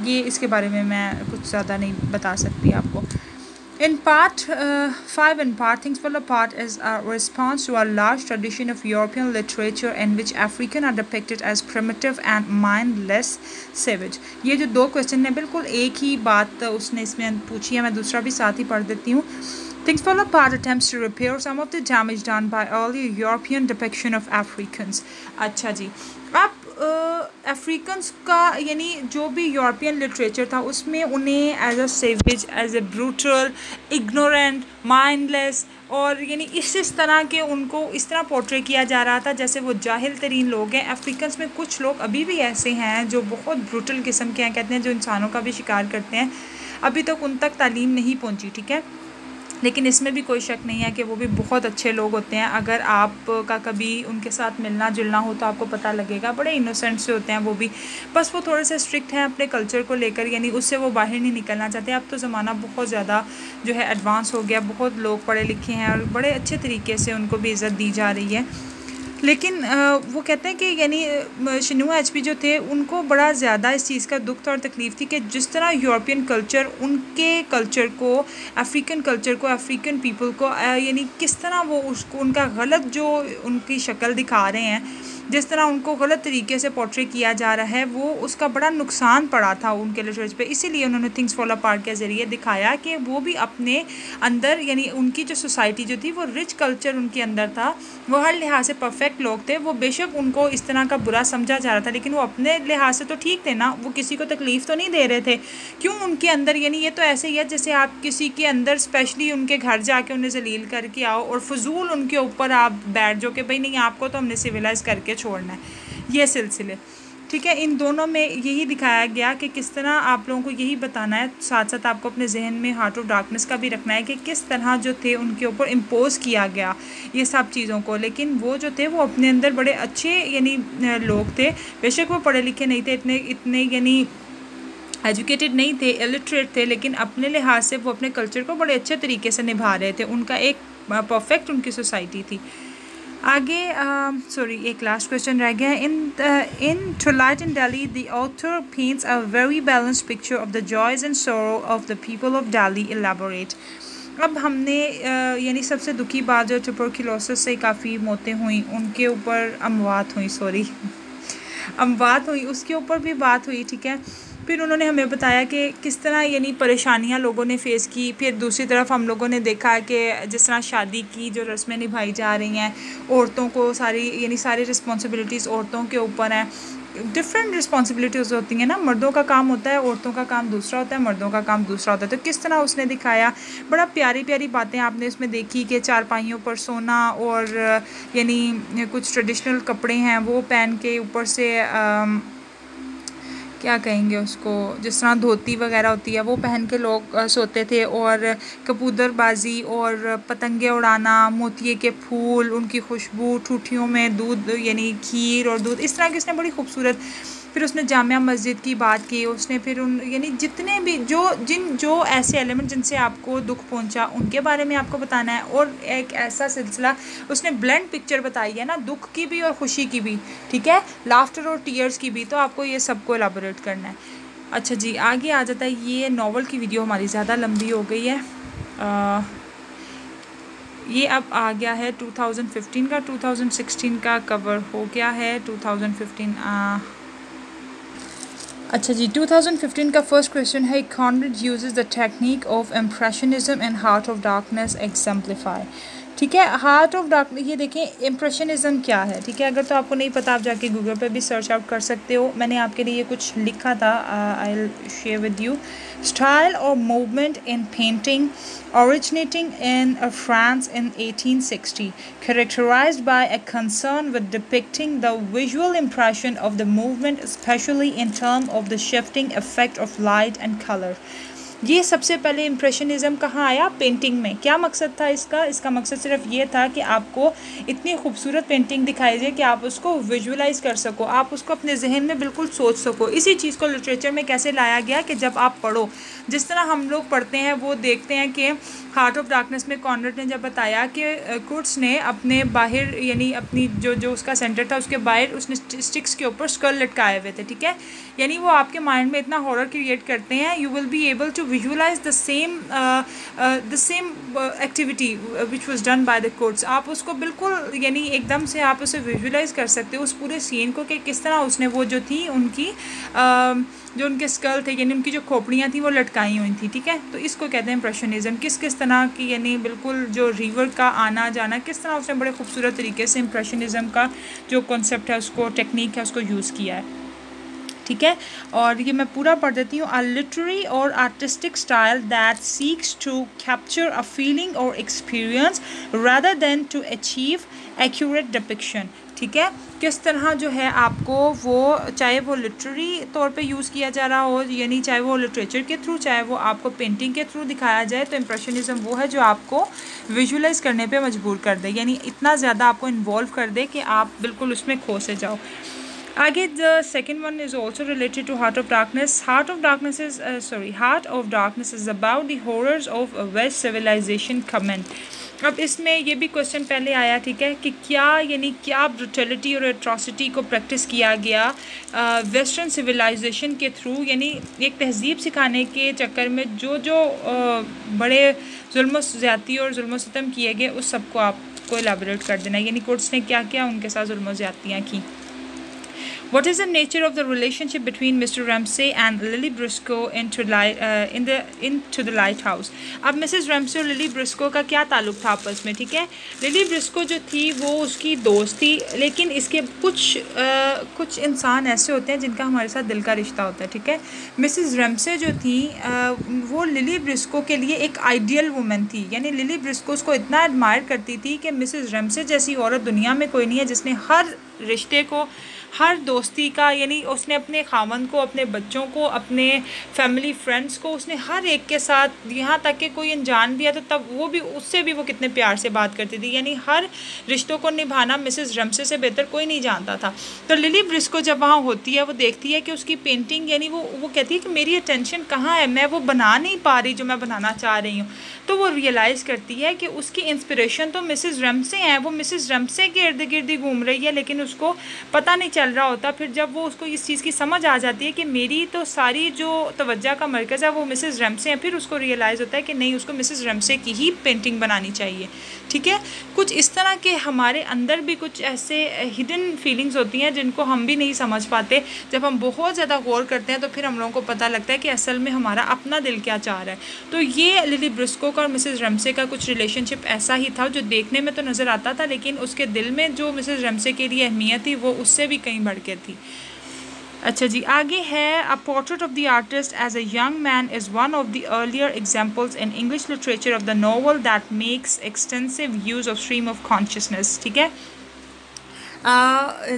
ये इसके बारे में मैं कुछ ज़्यादा नहीं बता सकती आपको। In part 5 and part Things Fall Apart is a response to a large tradition of European literature in which African are depicted as primitive and mindless savage। ये जो दो क्वेश्चन हैं बिल्कुल एक ही बात उसने इसमें पूछी है, मैं दूसरा भी साथ ही पढ़ देती हूँ। Things Fall Apart attempts to repair some of the damage done by early European depiction of Africans। अच्छा जी, अब अफ्रीकन्स का यानी जो भी यूरोपियन लिटरेचर था उसमें उन्हें as a savage, as a brutal, ignorant, mindless और यानी इस तरह के उनको इस तरह पोर्ट्रे किया जा रहा था जैसे वो जाहिल तरीन लोग हैं। अफ्रीकन्स में कुछ लोग अभी भी ऐसे हैं जो बहुत ब्रूटल किस्म के हैं, कहते हैं जो इंसानों का भी शिकार करते हैं। अभी तक उन तक तालीम नहीं पहुंची, ठीक है, लेकिन इसमें भी कोई शक नहीं है कि वो भी बहुत अच्छे लोग होते हैं। अगर आपका कभी उनके साथ मिलना जुलना हो तो आपको पता लगेगा, बड़े इनोसेंट से होते हैं वो भी, बस वो थोड़े से स्ट्रिक्ट हैं अपने कल्चर को लेकर, यानी उससे वो बाहर नहीं निकलना चाहते। अब तो ज़माना बहुत ज़्यादा जो है एडवांस हो गया, बहुत लोग पढ़े लिखे हैं और बड़े अच्छे तरीके से उनको भी इज़्ज़त दी जा रही है। लेकिन वो कहते हैं कि यानी शिनुआ एचपी जो थे उनको बड़ा ज़्यादा इस चीज़ का दुख था और तकलीफ़ थी कि जिस तरह यूरोपियन कल्चर उनके कल्चर को, अफ्रीकन कल्चर को, अफ्रीकन पीपल को यानी किस तरह वो उसको उनका गलत जो उनकी शक्ल दिखा रहे हैं, जिस तरह उनको गलत तरीके से पोर्ट्रे किया जा रहा है, वो उसका बड़ा नुकसान पड़ा था उनके लिटरेचर पे। इसीलिए उन्होंने थिंग्स फॉल अपार्ट के ज़रिए दिखाया कि वो भी अपने अंदर यानी उनकी जो सोसाइटी जो थी वो रिच कल्चर उनके अंदर था, वो हर लिहाज से परफेक्ट लोग थे। वो बेशक उनको इस तरह का बुरा समझा जा रहा था लेकिन वो अपने लिहाज से तो ठीक थे ना, वो किसी को तकलीफ़ तो नहीं दे रहे थे। क्यों उनके अंदर यानी ये तो ऐसे ही है जैसे आप किसी के अंदर स्पेशली उनके घर जाके उन्हें जलील करके आओ और फजूल उनके ऊपर आप बैठ जाओ कि भाई नहीं आपको तो हमने सिविलाइज़ करके छोड़ना है, ये सिलसिले। ठीक है। इन दोनों में यही दिखाया गया कि किस तरह आप लोगों को यही बताना है, साथ साथ आपको अपने जहन में हार्ट ऑफ डार्कनेस का भी रखना है कि किस तरह जो थे उनके ऊपर इम्पोज किया गया ये सब चीज़ों को। लेकिन वो जो थे वो अपने अंदर बड़े अच्छे यानी लोग थे, बेशक वो पढ़े लिखे नहीं थे, इतने इतने यानी एजुकेटेड नहीं थे, इलिटरेट थे, लेकिन अपने लिहाज से वो अपने कल्चर को बड़े अच्छे तरीके से निभा रहे थे। उनका एक परफेक्ट उनकी सोसाइटी थी। आगे सॉरी एक लास्ट क्वेश्चन रह गया है। In twilight in Delhi the author paints a very balanced picture of the joys and sorrow of the people of Delhi. Elaborate. अब हमने यानी सबसे दुखी बात जो ट्यूबरक्लोसिस से काफ़ी मौतें हुई, उनके ऊपर अमवात हुई, सॉरी अमवात हुई, उसके ऊपर भी बात हुई। ठीक है। फिर उन्होंने हमें बताया कि किस तरह यानी परेशानियां लोगों ने फ़ेस की। फिर दूसरी तरफ हम लोगों ने देखा कि जिस तरह शादी की जो रस्में निभाई जा रही हैं, औरतों को सारी यानी सारी रिस्पॉन्सिबिलिटीज़ औरतों के ऊपर हैं। डिफरेंट रिस्पॉन्सिबिलिटीज़ होती हैं ना, मर्दों का काम होता है, औरतों का काम दूसरा होता है, मर्दों का काम दूसरा होता है। तो किस तरह उसने दिखाया, बड़ा प्यारी प्यारी बातें आपने इसमें देखी कि चारपाइयों पर सोना और यानी कुछ ट्रेडिशनल कपड़े हैं वो पहन के, ऊपर से क्या कहेंगे उसको, जिस तरह धोती वगैरह होती है वो पहन के लोग सोते थे। और कबूतरबाजी और पतंगे उड़ाना, मोतिये के फूल, उनकी खुशबू, ठूठियों में दूध यानी खीर और दूध, इस तरह की उसने बड़ी खूबसूरत। फिर उसने जामिया मस्जिद की बात की, उसने फिर उन यानी जितने भी जो ऐसे एलिमेंट जिनसे आपको दुख पहुंचा उनके बारे में आपको बताना है। और एक ऐसा सिलसिला उसने ब्लेंड पिक्चर बताई है ना, दुख की भी और खुशी की भी, ठीक है, लाफ्टर और टीयर्स की भी, तो आपको ये सबको एलाबोरेट करना है। अच्छा जी, आगे आ जाता है। ये नावल की वीडियो हमारी ज़्यादा लंबी हो गई है। ये अब आ गया है 2015 का, 2016 का कवर हो गया है। 2015 अच्छा जी, 2015 का फर्स्ट क्वेश्चन है, Conrad uses the technique of impressionism and heart of darkness exemplify. ठीक है, हार्ट ऑफ डार्कनेस, ये देखें इम्प्रेशनिज्म क्या है। ठीक है, अगर तो आपको नहीं पता आप जाके गूगल पे भी सर्च आउट कर सकते हो, मैंने आपके लिए कुछ लिखा था, I will share with you. Style or movement in painting originating in France in 1860, characterized by a concern with depicting the visual impression of the movement, especially in terms of the shifting effect of light and color. ये सबसे पहले इम्प्रेशनिज़म कहाँ आया? Painting में। क्या मकसद था इसका मकसद सिर्फ ये था कि आपको इतनी खूबसूरत पेंटिंग दिखाई जाए कि आप उसको विजुअलाइज कर सको, आप उसको अपने जहन में बिल्कुल सोच सको। इसी चीज़ को लिटरेचर में कैसे लाया गया कि जब आप पढ़ो, जिस तरह हम लोग पढ़ते हैं वो देखते हैं कि हार्ट ऑफ डार्कनेस में कॉनरेड ने जब बताया कि कुर्ट्स ने अपने बाहर यानी अपनी जो उसका सेंटर था उसके बाहर उसने स्टिक्स के ऊपर स्कल लटकाए हुए थे। ठीक है, यानी वो आपके माइंड में इतना हॉरर क्रिएट करते हैं, you will be able to visualise the same activity which was done by the courts. आप उसको बिल्कुल यानी एकदम से आप उसे विजुअलाइज कर सकते हो उस पूरे सीन को कि किस तरह उसने वो जो थी उनकी जो उनके स्कल थे यानी उनकी जो खोपड़ियाँ थी वो लटकाई हुई थी। ठीक है, तो इसको कहते हैं इम्प्रेशनिज्म। किस तरह की यानी बिल्कुल जो रिवर का आना जाना, किस तरह उसने बड़े खूबसूरत तरीके से इम्प्रेशनिज्म का जो कॉन्सेप्ट है उसको, टेक्निक है उसको यूज़ किया है। ठीक है, और ये मैं पूरा पढ़ देती हूँ। A literary or artistic style that seeks to capture a feeling or experience rather than to achieve accurate depiction. ठीक है, किस तरह जो है आपको वो, चाहे वो लिटरेरी तौर पे यूज़ किया जा रहा हो, यानी चाहे वो लिटरेचर के थ्रू, चाहे वो आपको पेंटिंग के थ्रू दिखाया जाए, तो इम्प्रेशनिज्म वो है जो आपको विजुअलाइज करने पे मजबूर कर दे, यानी इतना ज़्यादा आपको इन्वॉल्व कर दे कि आप बिल्कुल उसमें खो से जाओ। आगे the second one is also related to heart of darkness. Heart of darkness is about the horrors of west civilisation comment. अब इसमें ये भी क्वेश्चन पहले आया, ठीक है, कि क्या ब्रुटलिटी और एट्रॉसिटी को प्रैक्टिस किया गया वेस्टर्न सिविलाइजेशन के थ्रू, यानी एक तहजीब सिखाने के चक्कर में जो बड़े जुल्म ज़्यादती और जुल्म सितम किए गए उस सब को आपको एलाबोरेट कर देना, यानी कोर्ट्स ने क्या क्या उनके साथ जुल्म ज़्यादतियाँ की। What is the nature of the relationship between Mr. Ramsay and Lily Briscoe into the lighthouse? अब मिसेस रैमसे और लिली ब्रिस्को का क्या ताल्लुक था आपस में? ठीक है, लिली ब्रिस्को जो थी वो उसकी दोस्त थी, लेकिन इसके कुछ इंसान ऐसे होते हैं जिनका हमारे साथ दिल का रिश्ता होता है। ठीक है, मिसेस रैमसे जो थी वो लिली ब्रिस्को के लिए एक आइडियल वुमन थी, यानी लिली ब्रिस्को उसको इतना एडमायर करती थी कि मिसेस रैमसे जैसी औरत दुनिया में कोई नहीं है जिसने हर रिश्ते को, हर दोस्ती का, यानी उसने अपने खामन को, अपने बच्चों को, अपने फैमिली फ्रेंड्स को, उसने हर एक के साथ, यहाँ तक कि कोई अनजान भी है तो तब वो भी, उससे भी वो कितने प्यार से बात करती थी। यानी हर रिश्तों को निभाना मिसेस रमसे से बेहतर कोई नहीं जानता था। तो लिली ब्रिस्को जब वहाँ होती है, वो देखती है कि उसकी पेंटिंग, यानी वो कहती है कि मेरी अटेंशन कहाँ है, मैं वो बना नहीं पा रही जो मैं बनाना चाह रही हूँ। तो वो रियलाइज़ करती है कि उसकी इंस्पिरेशन तो मिसेस रमसे हैं, वो मिसेस रमसे के इर्द गिर्द ही घूम रही है, लेकिन उसको पता नहीं चल रहा होता। फिर जब वो उसको इस चीज़ की समझ आ जाती है कि मेरी तो सारी जो तवज्जो का मरकज़ है वो मिसेस रमसे हैं, फिर उसको रियलाइज़ होता है कि नहीं, उसको मिसेस रमसे की ही पेंटिंग बनानी चाहिए। ठीक है, कुछ इस तरह के हमारे अंदर भी कुछ ऐसे हिडन फीलिंग्स होती हैं जिनको हम भी नहीं समझ पाते। जब हम बहुत ज़्यादा गौर करते हैं तो फिर हम लोगों को पता लगता है कि असल में हमारा अपना दिल क्या चाह रहा है। तो ये लिली ब्रिस्को का और मिसेस रमसे का कुछ रिलेशनशिप ऐसा ही था जो देखने में तो नज़र आता था, लेकिन उसके दिल में जो मिसेस रमसे के लिए अहमियत थी वो उससे भी कहीं बढ़ के थी। अच्छा जी, आगे है a portrait of the artist as a young man is one of the earlier examples in English literature of the novel that makes extensive use of stream of consciousness. ठीक है,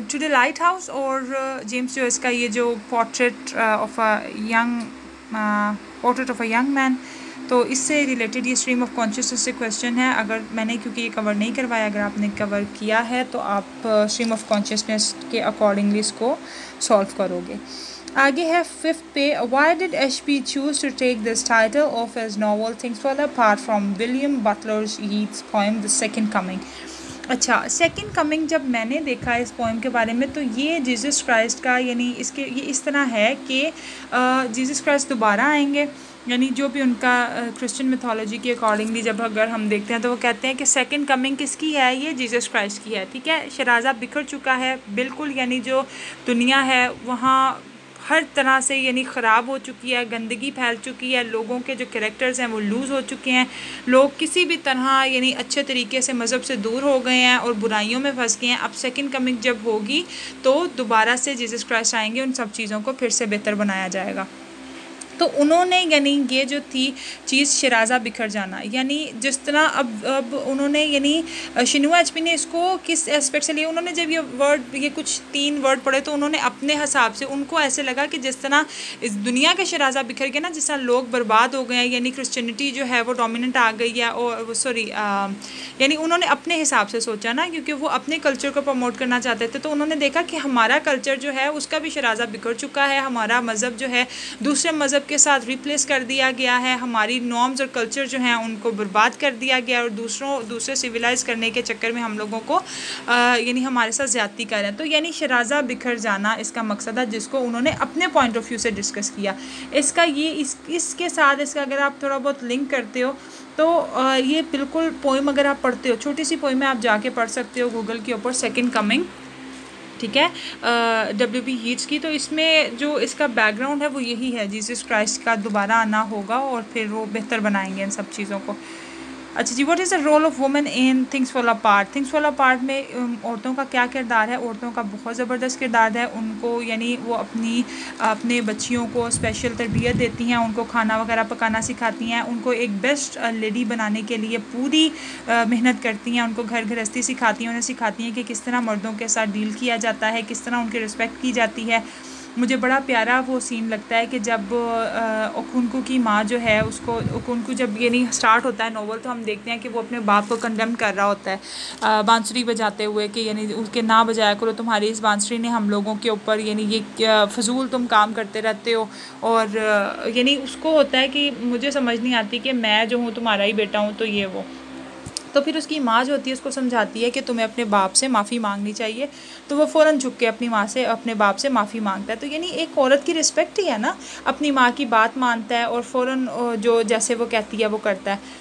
टू द लाइट हाउस और James Joyce का ये जो portrait of a young portrait of a young man, तो इससे related ये stream of consciousness से क्वेश्चन है। अगर मैंने, क्योंकि ये कवर नहीं करवाया, अगर आपने कवर किया है तो आप स्ट्रीम ऑफ कॉन्शियसनेस के अकॉर्डिंगली इसको सॉल्व करोगे। आगे है फिफ्थ पे, why did Achebe choose to take this title of his novel things fall apart from William Butler's Yeats poem the second coming. अच्छा, सेकंड कमिंग जब मैंने देखा इस पोएम के बारे में, तो ये जीसस क्राइस्ट का, यानी इसके ये इस तरह है कि जीसस क्राइस्ट दोबारा आएंगे, यानी जो भी उनका क्रिश्चियन मिथोलॉजी के अकॉर्डिंगली जब अगर हम देखते हैं तो वो कहते हैं कि सेकंड कमिंग किसकी है, ये जीसस क्राइस्ट की है। ठीक है, शराजा बिखर चुका है बिल्कुल, यानी जो दुनिया है वहाँ हर तरह से यानी ख़राब हो चुकी है, गंदगी फैल चुकी है, लोगों के जो कैरेक्टर्स हैं वो लूज़ हो चुके हैं, लोग किसी भी तरह यानी अच्छे तरीके से मज़हब से दूर हो गए हैं और बुराइयों में फंस गए हैं। अब सेकंड कमिंग जब होगी तो दोबारा से जीसस क्राइस्ट आएंगे, उन सब चीज़ों को फिर से बेहतर बनाया जाएगा। तो उन्होंने यानी ये जो थी चीज़ शराजा बिखर जाना, यानी जिस तरह अब उन्होंने यानी शिनुआ एचपी ने इसको किस एस्पेक्ट से लिया, उन्होंने जब ये कुछ 3 वर्ड पढ़े तो उन्होंने अपने हिसाब से, उनको ऐसे लगा कि जिस तरह इस दुनिया का शराजा बिखर गया ना, जिस तरह लोग बर्बाद हो गए हैं, यानी क्रिश्चियनिटी जो है वो डोमिनेंट आ गई है, और यानी उन्होंने अपने हिसाब से सोचा ना, क्योंकि वो अपने कल्चर को प्रमोट करना चाहते थे। तो उन्होंने देखा कि हमारा कल्चर जो है उसका भी शराजा बिखर चुका है, हमारा मज़हब जो है दूसरे मज़हब के साथ रिप्लेस कर दिया गया है, हमारी नॉर्म्स और कल्चर जो हैं उनको बर्बाद कर दिया गया और दूसरे सिविलाइज करने के चक्कर में हम लोगों को यानी हमारे साथ ज़्यादती कर रहे हैं। तो यानी शराजा बिखर जाना इसका मकसद है, जिसको उन्होंने अपने पॉइंट ऑफ व्यू से डिस्कस किया। इसका ये इसके साथ इसका अगर आप थोड़ा बहुत लिंक करते हो तो ये बिल्कुल पोइम अगर आप पढ़ते हो, छोटी सी पोइम है, आप जाके पढ़ सकते हो गूगल के ऊपर, सेकंड कमिंग। ठीक है, W.B. यीट्स की। तो इसमें जो इसका बैकग्राउंड है वो यही है, जीसस क्राइस्ट का दोबारा आना होगा और फिर वो बेहतर बनाएंगे इन सब चीज़ों को। अच्छा जी, what is the role of women in things fall apart. Things fall apart में औरतों का क्या किरदार है, औरतों का बहुत ज़बरदस्त किरदार है। उनको यानी वो अपने बच्चियों को स्पेशल तरबियत देती हैं, उनको खाना वगैरह पकाना सिखाती हैं, उनको एक बेस्ट लेडी बनाने के लिए पूरी मेहनत करती हैं, उनको घर गृहस्थी सिखाती हैं, उन्हें सिखाती हैं कि किस तरह मर्दों के साथ डील किया जाता है, किस तरह उनकी रिस्पेक्ट की जाती है। मुझे बड़ा प्यारा वो सीन लगता है कि जब ओकुनको की माँ जो है उसको, ओकुनको जब यानी स्टार्ट होता है नोवेल, तो हम देखते हैं कि वो अपने बाप को कंडेम कर रहा होता है बांसुरी बजाते हुए कि यानी उसके ना बजाया करो, तुम्हारी इस बांसुरी ने हम लोगों के ऊपर यानी ये फजूल तुम काम करते रहते हो। और यानी उसको होता है कि मुझे समझ नहीं आती कि मैं जो हूँ तुम्हारा ही बेटा हूँ, तो ये वो। तो फिर उसकी माँ जो होती है उसको समझाती है कि तुम्हें अपने बाप से माफ़ी मांगनी चाहिए, तो वो फ़ौरन झुक के अपनी माँ से, अपने बाप से माफ़ी मांगता है। तो यानी एक औरत की रिस्पेक्ट ही है ना, अपनी माँ की बात मानता है और फ़ौरन जो जैसे वो कहती है वो करता है।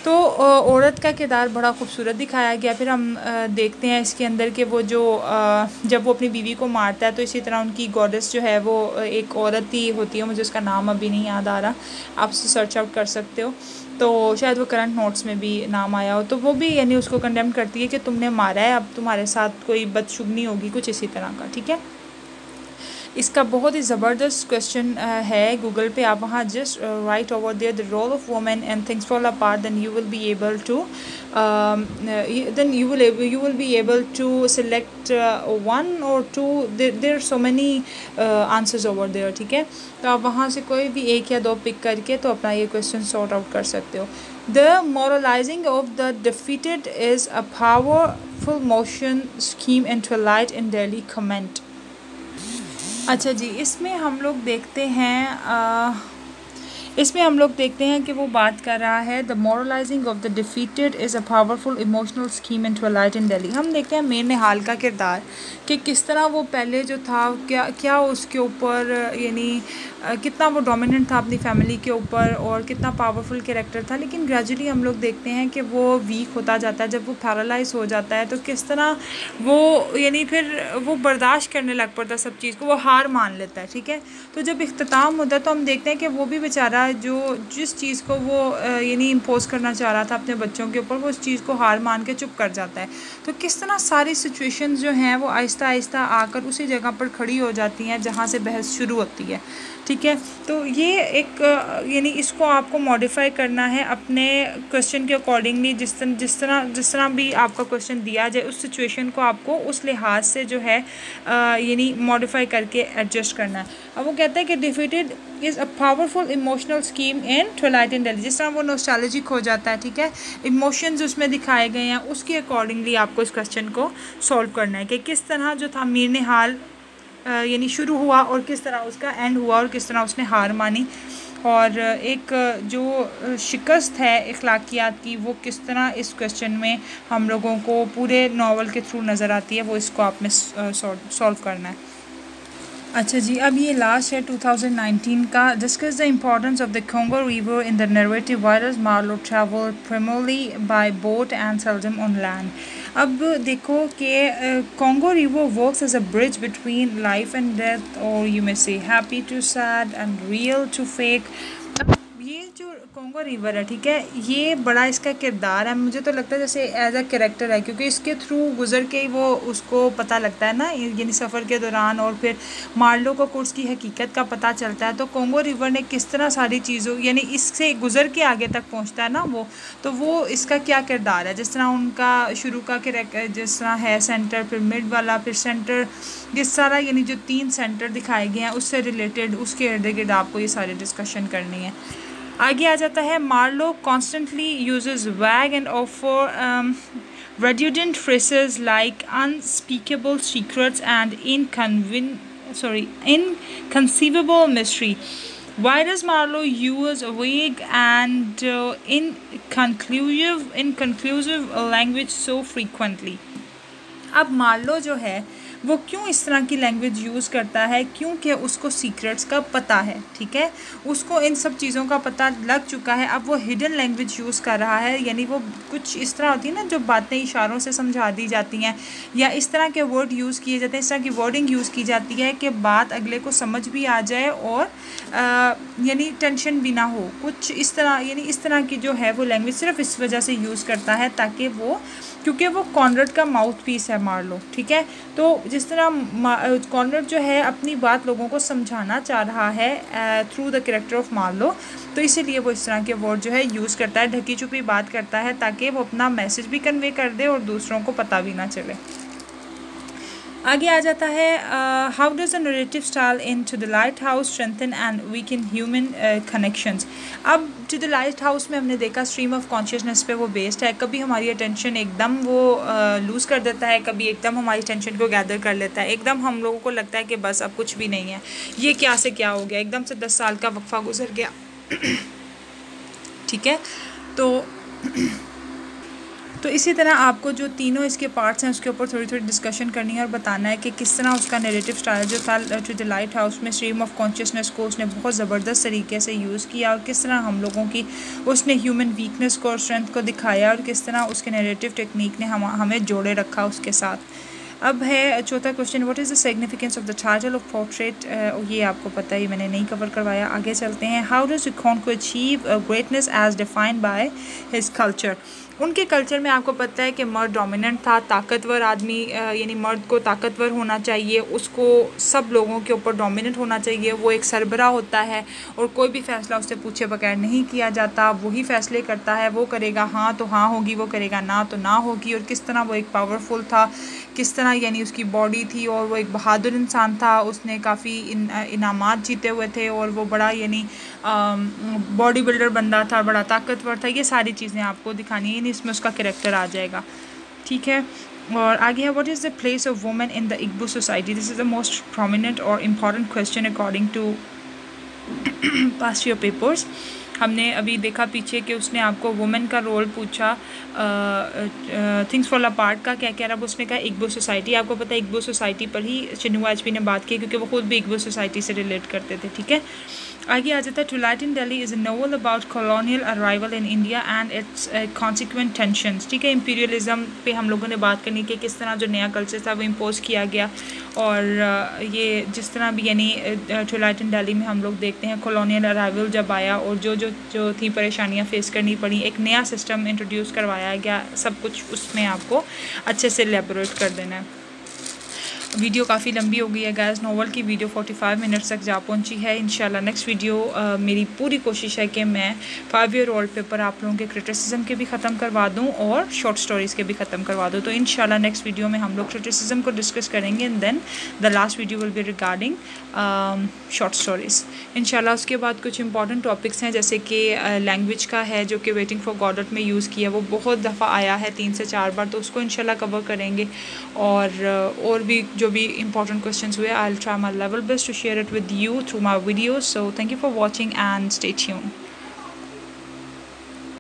तो औरत का किरदार बड़ा खूबसूरत दिखाया गया। फिर हम देखते हैं इसके अंदर कि वो जो जब वो अपनी बीवी को मारता है, तो इसी तरह उनकी गॉडेस जो है वो एक औरत ही होती है, मुझे उसका नाम अभी नहीं याद आ रहा, आप उसे सर्च आउट कर सकते हो, तो शायद वो करंट नोट्स में भी नाम आया हो। तो वो भी यानी उसको कंडेम करती है कि तुमने मारा है, अब तुम्हारे साथ कोई बदशुगनी होगी, कुछ इसी तरह का। ठीक है, इसका बहुत ही ज़बरदस्त क्वेश्चन है गूगल पे, आप वहाँ just write over there the role of women and things fall apart, then you will be able to you will be able to select one or two. There are so many answers over there, ठीक है। तो आप वहाँ से कोई भी एक या दो पिक करके तो अपना ये क्वेश्चन सॉर्ट आउट कर सकते हो। The moralizing of the defeated is a powerful motion scheme in Twilight in Delhi comment। अच्छा जी, इसमें हम लोग देखते हैं कि वो बात कर रहा है the moralising of the defeated is a powerful emotional scheme in twilight in Delhi. हम देखते हैं मीर निहाल का किरदार कि किस तरह वो पहले जो था क्या उसके ऊपर यानी कितना वो डोमिनेंट था अपनी फैमिली के ऊपर और कितना पावरफुल कैरेक्टर था, लेकिन ग्रेजुअली हम लोग देखते हैं कि वो वीक होता जाता है। जब वो पैरालाइज हो जाता है तो किस तरह वो यानी फिर वो बर्दाश्त करने लग पड़ता सब चीज़ को, वो हार मान लेता है, ठीक है। तो जब इख्तिताम होता है तो हम देखते हैं कि वो भी बेचारा जिस चीज़ को वो यानी इम्पोज करना चाह रहा था अपने बच्चों के ऊपर, वो उस चीज़ को हार मान के चुप कर जाता है। तो किस तरह सारी सिचुएशंस जो हैं वो आहिस्ता आहिस्ता आकर उसी जगह पर खड़ी हो जाती हैं जहाँ से बहस शुरू होती है, ठीक है। तो ये एक यानी इसको आपको मॉडिफाई करना है अपने क्वेश्चन के अकॉर्डिंगली, जिस तरह भी आपका क्वेश्चन दिया जाए उस सिचुएशन को आपको उस लिहाज से जो है यानी मॉडिफाई करके एडजस्ट करना है। अब वो कहता है कि defeated is a powerful emotional scheme in twilight in Delhi. जिस तरह वो नॉस्टैल्जिक हो जाता है, ठीक है, इमोशंस उसमें दिखाए गए हैं, उसके अकॉर्डिंगली आपको इस क्वेश्चन को सॉल्व करना है कि किस तरह जो था मीर निहाल यानी शुरू हुआ और किस तरह उसका एंड हुआ और किस तरह उसने हार मानी, और एक जो शिकस्त है अखलाकियात की वो किस तरह इस क्वेश्चन में हम लोगों को पूरे नावल के थ्रू नज़र आती है, वो इसको आप में सॉल्व करना है। अच्छा जी, अब ये लास्ट है 2019 का। Discuss the importance of the Congo river in the narrative whereas Marlow travel primarily by boat and seldom on land. अब देखो कि Congo river works as a bridge between life and death, और you may say happy to sad and real to fake. ये जो Congo river है, ठीक है, ये बड़ा इसका किरदार है, मुझे तो लगता है जैसे एज अ कैरेक्टर है, क्योंकि इसके थ्रू गुजर के ही वो उसको पता लगता है ना, यानी सफ़र के दौरान, और फिर मार्लो को कोर्स की हकीकत का पता चलता है। तो कॉन्गो रिवर ने किस तरह सारी चीज़ों यानी इससे गुजर के आगे तक पहुंचता है ना वो, तो वो इसका क्या किरदार है। जिस तरह उनका शुरू का कैरेक्टर जिस तरह है सेंटर, फिर मिड वाला, फिर सेंटर, जिस सारा यानी जो 3 सेंटर दिखाए गए हैं उससे रिलेटेड उसके इर्द गिर्द आपको ये सारी डिस्कशन करनी है। आगे आ जाता है मार्लो कॉन्स्टेंटली यूजेस वैग and offer redundant phrases like unspeakable secrets and inconceivable mystery. Why does Marlowe use vague and inconclusive language so frequently? अब मार्लो जो है वो क्यों इस तरह की लैंग्वेज यूज़ करता है, क्योंकि उसको सीक्रेट्स का पता है, ठीक है, उसको इन सब चीज़ों का पता लग चुका है। अब वो हिडन लैंग्वेज यूज़ कर रहा है, यानी वो कुछ इस तरह होती है ना जो बातें इशारों से समझा दी जाती हैं, या इस तरह के वर्ड यूज़ किए जाते हैं, इस तरह की वर्डिंग यूज़ की जाती है कि बात अगले को समझ भी आ जाए और यानी टेंशन भी ना हो, कुछ इस तरह, यानी इस तरह की जो है वो लैंग्वेज सिर्फ इस वजह से यूज़ करता है ताकि वो, क्योंकि वो कॉनरेड का माउथ पीस है मार्लो, ठीक है। तो जिस तरह कॉनरेड जो है अपनी बात लोगों को समझाना चाह रहा है through the character of Marlow, तो इसीलिए वो इस तरह के वर्ड जो है यूज़ करता है, ढकी छुपी बात करता है ताकि वो अपना मैसेज भी कन्वे कर दे और दूसरों को पता भी ना चले। आगे आ जाता है how does the narrative style in to the lighthouse strengthen and weaken human connections. अब टू द लाइट हाउस में हमने देखा स्ट्रीम ऑफ कॉन्शियसनेस पे वो बेस्ड है। कभी हमारी अटेंशन एकदम वो लूज़ कर देता है, कभी एकदम हमारी अटेंशन को गैदर कर लेता है, एकदम हम लोगों को लगता है कि बस अब कुछ भी नहीं है, ये क्या से क्या हो गया, एकदम से 10 साल का वक्फा गुजर गया, ठीक है। तो इसी तरह आपको जो तीनों इसके पार्ट्स हैं उसके ऊपर थोड़ी थोड़ी डिस्कशन करनी है और बताना है कि किस तरह उसका नैरेटिव स्टाइल जो था टू द लाइट हाउस में स्ट्रीम ऑफ कॉन्शियसनेस को उसने बहुत ज़बरदस्त तरीके से यूज़ किया, और किस तरह हम लोगों की उसने ह्यूमन वीकनेस को और स्ट्रेंथ को दिखाया, और किस तरह उसके नैरेटिव टेक्निक ने हमें जोड़े रखा उसके साथ। अब है चौथा question, what is the significance of the title of portrait. ये आपको पता है, मैंने नहीं कवर करवाया। आगे चलते हैं, how does Okonkwo achieve greatness as defined by his culture. उनके कल्चर में आपको पता है कि मर्द डोमिनेंट था, ताकतवर आदमी यानी मर्द को ताकतवर होना चाहिए, उसको सब लोगों के ऊपर डोमिनेंट होना चाहिए, वो एक सरबरा होता है और कोई भी फ़ैसला उससे पूछे बगैर नहीं किया जाता, वही फ़ैसले करता है, वो करेगा हाँ तो हाँ होगी, वो करेगा ना तो ना होगी। और किस तरह वो एक पावरफुल था, किस तरह यानी उसकी बॉडी थी और वो एक बहादुर इंसान था, उसने काफ़ी इनामात जीते हुए थे और वो बड़ा यानी बॉडी बिल्डर बंदा था, बड़ा ताकतवर था। ये सारी चीज़ें आपको दिखानी है, इसमें उसका कैरेक्टर आ जाएगा, ठीक है। और आगे है, what is the place of women in the Igbo society? This is the most prominent or important question according to past year papers. हमने अभी देखा पीछे कि उसने आपको वुमेन का रोल पूछा, थिंग्स फॉल अपार्ट का क्या कह रहा है, उसने कहा इग्बो सोसाइटी। आपको पता है इग्बो सोसाइटी पर ही चिन्नू वाजपेयी ने बात की क्योंकि वो खुद भी इग्बो सोसाइटी से रिलेट करते थे, ठीक है। आगे आ जाता है, twilight in Delhi is a novel about colonial arrival in India and it's consequent tensions, ठीक है। इंपीरियलिज्म पे हम लोगों ने बात करनी कि किस तरह जो नया कल्चर था वो इम्पोज किया गया और ये जिस तरह भी यानी ट्विलाइट इन दिल्ली में हम लोग देखते हैं कॉलोनियल अराइवल जब आया और जो थी परेशानियां फेस करनी पड़ी, एक नया सिस्टम इंट्रोड्यूस करवाया गया, सब कुछ उसमें आपको अच्छे से एलेबोरेट कर देना है। वीडियो काफ़ी लंबी हो गई है गाइस, नोवेल की वीडियो 45 मिनट्स तक जा पहुंची है। इंशाल्लाह नेक्स्ट वीडियो मेरी पूरी कोशिश है कि मैं 5 ईयर ओल्ड पेपर आप लोगों के क्रिटिसिज्म के भी ख़त्म करवा दूं और शॉर्ट स्टोरीज़ के भी ख़त्म करवा दूं। तो इंशाल्लाह नेक्स्ट वीडियो में हम लोग क्रिटिसिज्म को डिस्कस करेंगे and then the last video will be regarding short stories इंशाल्लाह। उसके बाद कुछ इंपॉर्टेंट टॉपिक्स हैं जैसे कि लैंग्वेज का है जो कि वेटिंग फॉर गॉडट में यूज़ किया, वो बहुत दफ़ा आया है 3 से 4 बार, तो उसको इंशाल्लाह कवर करेंगे। और भी जो भी important questions हुए, I'll try my level best to share it with you through my videos. So thank you for watching and stay tuned.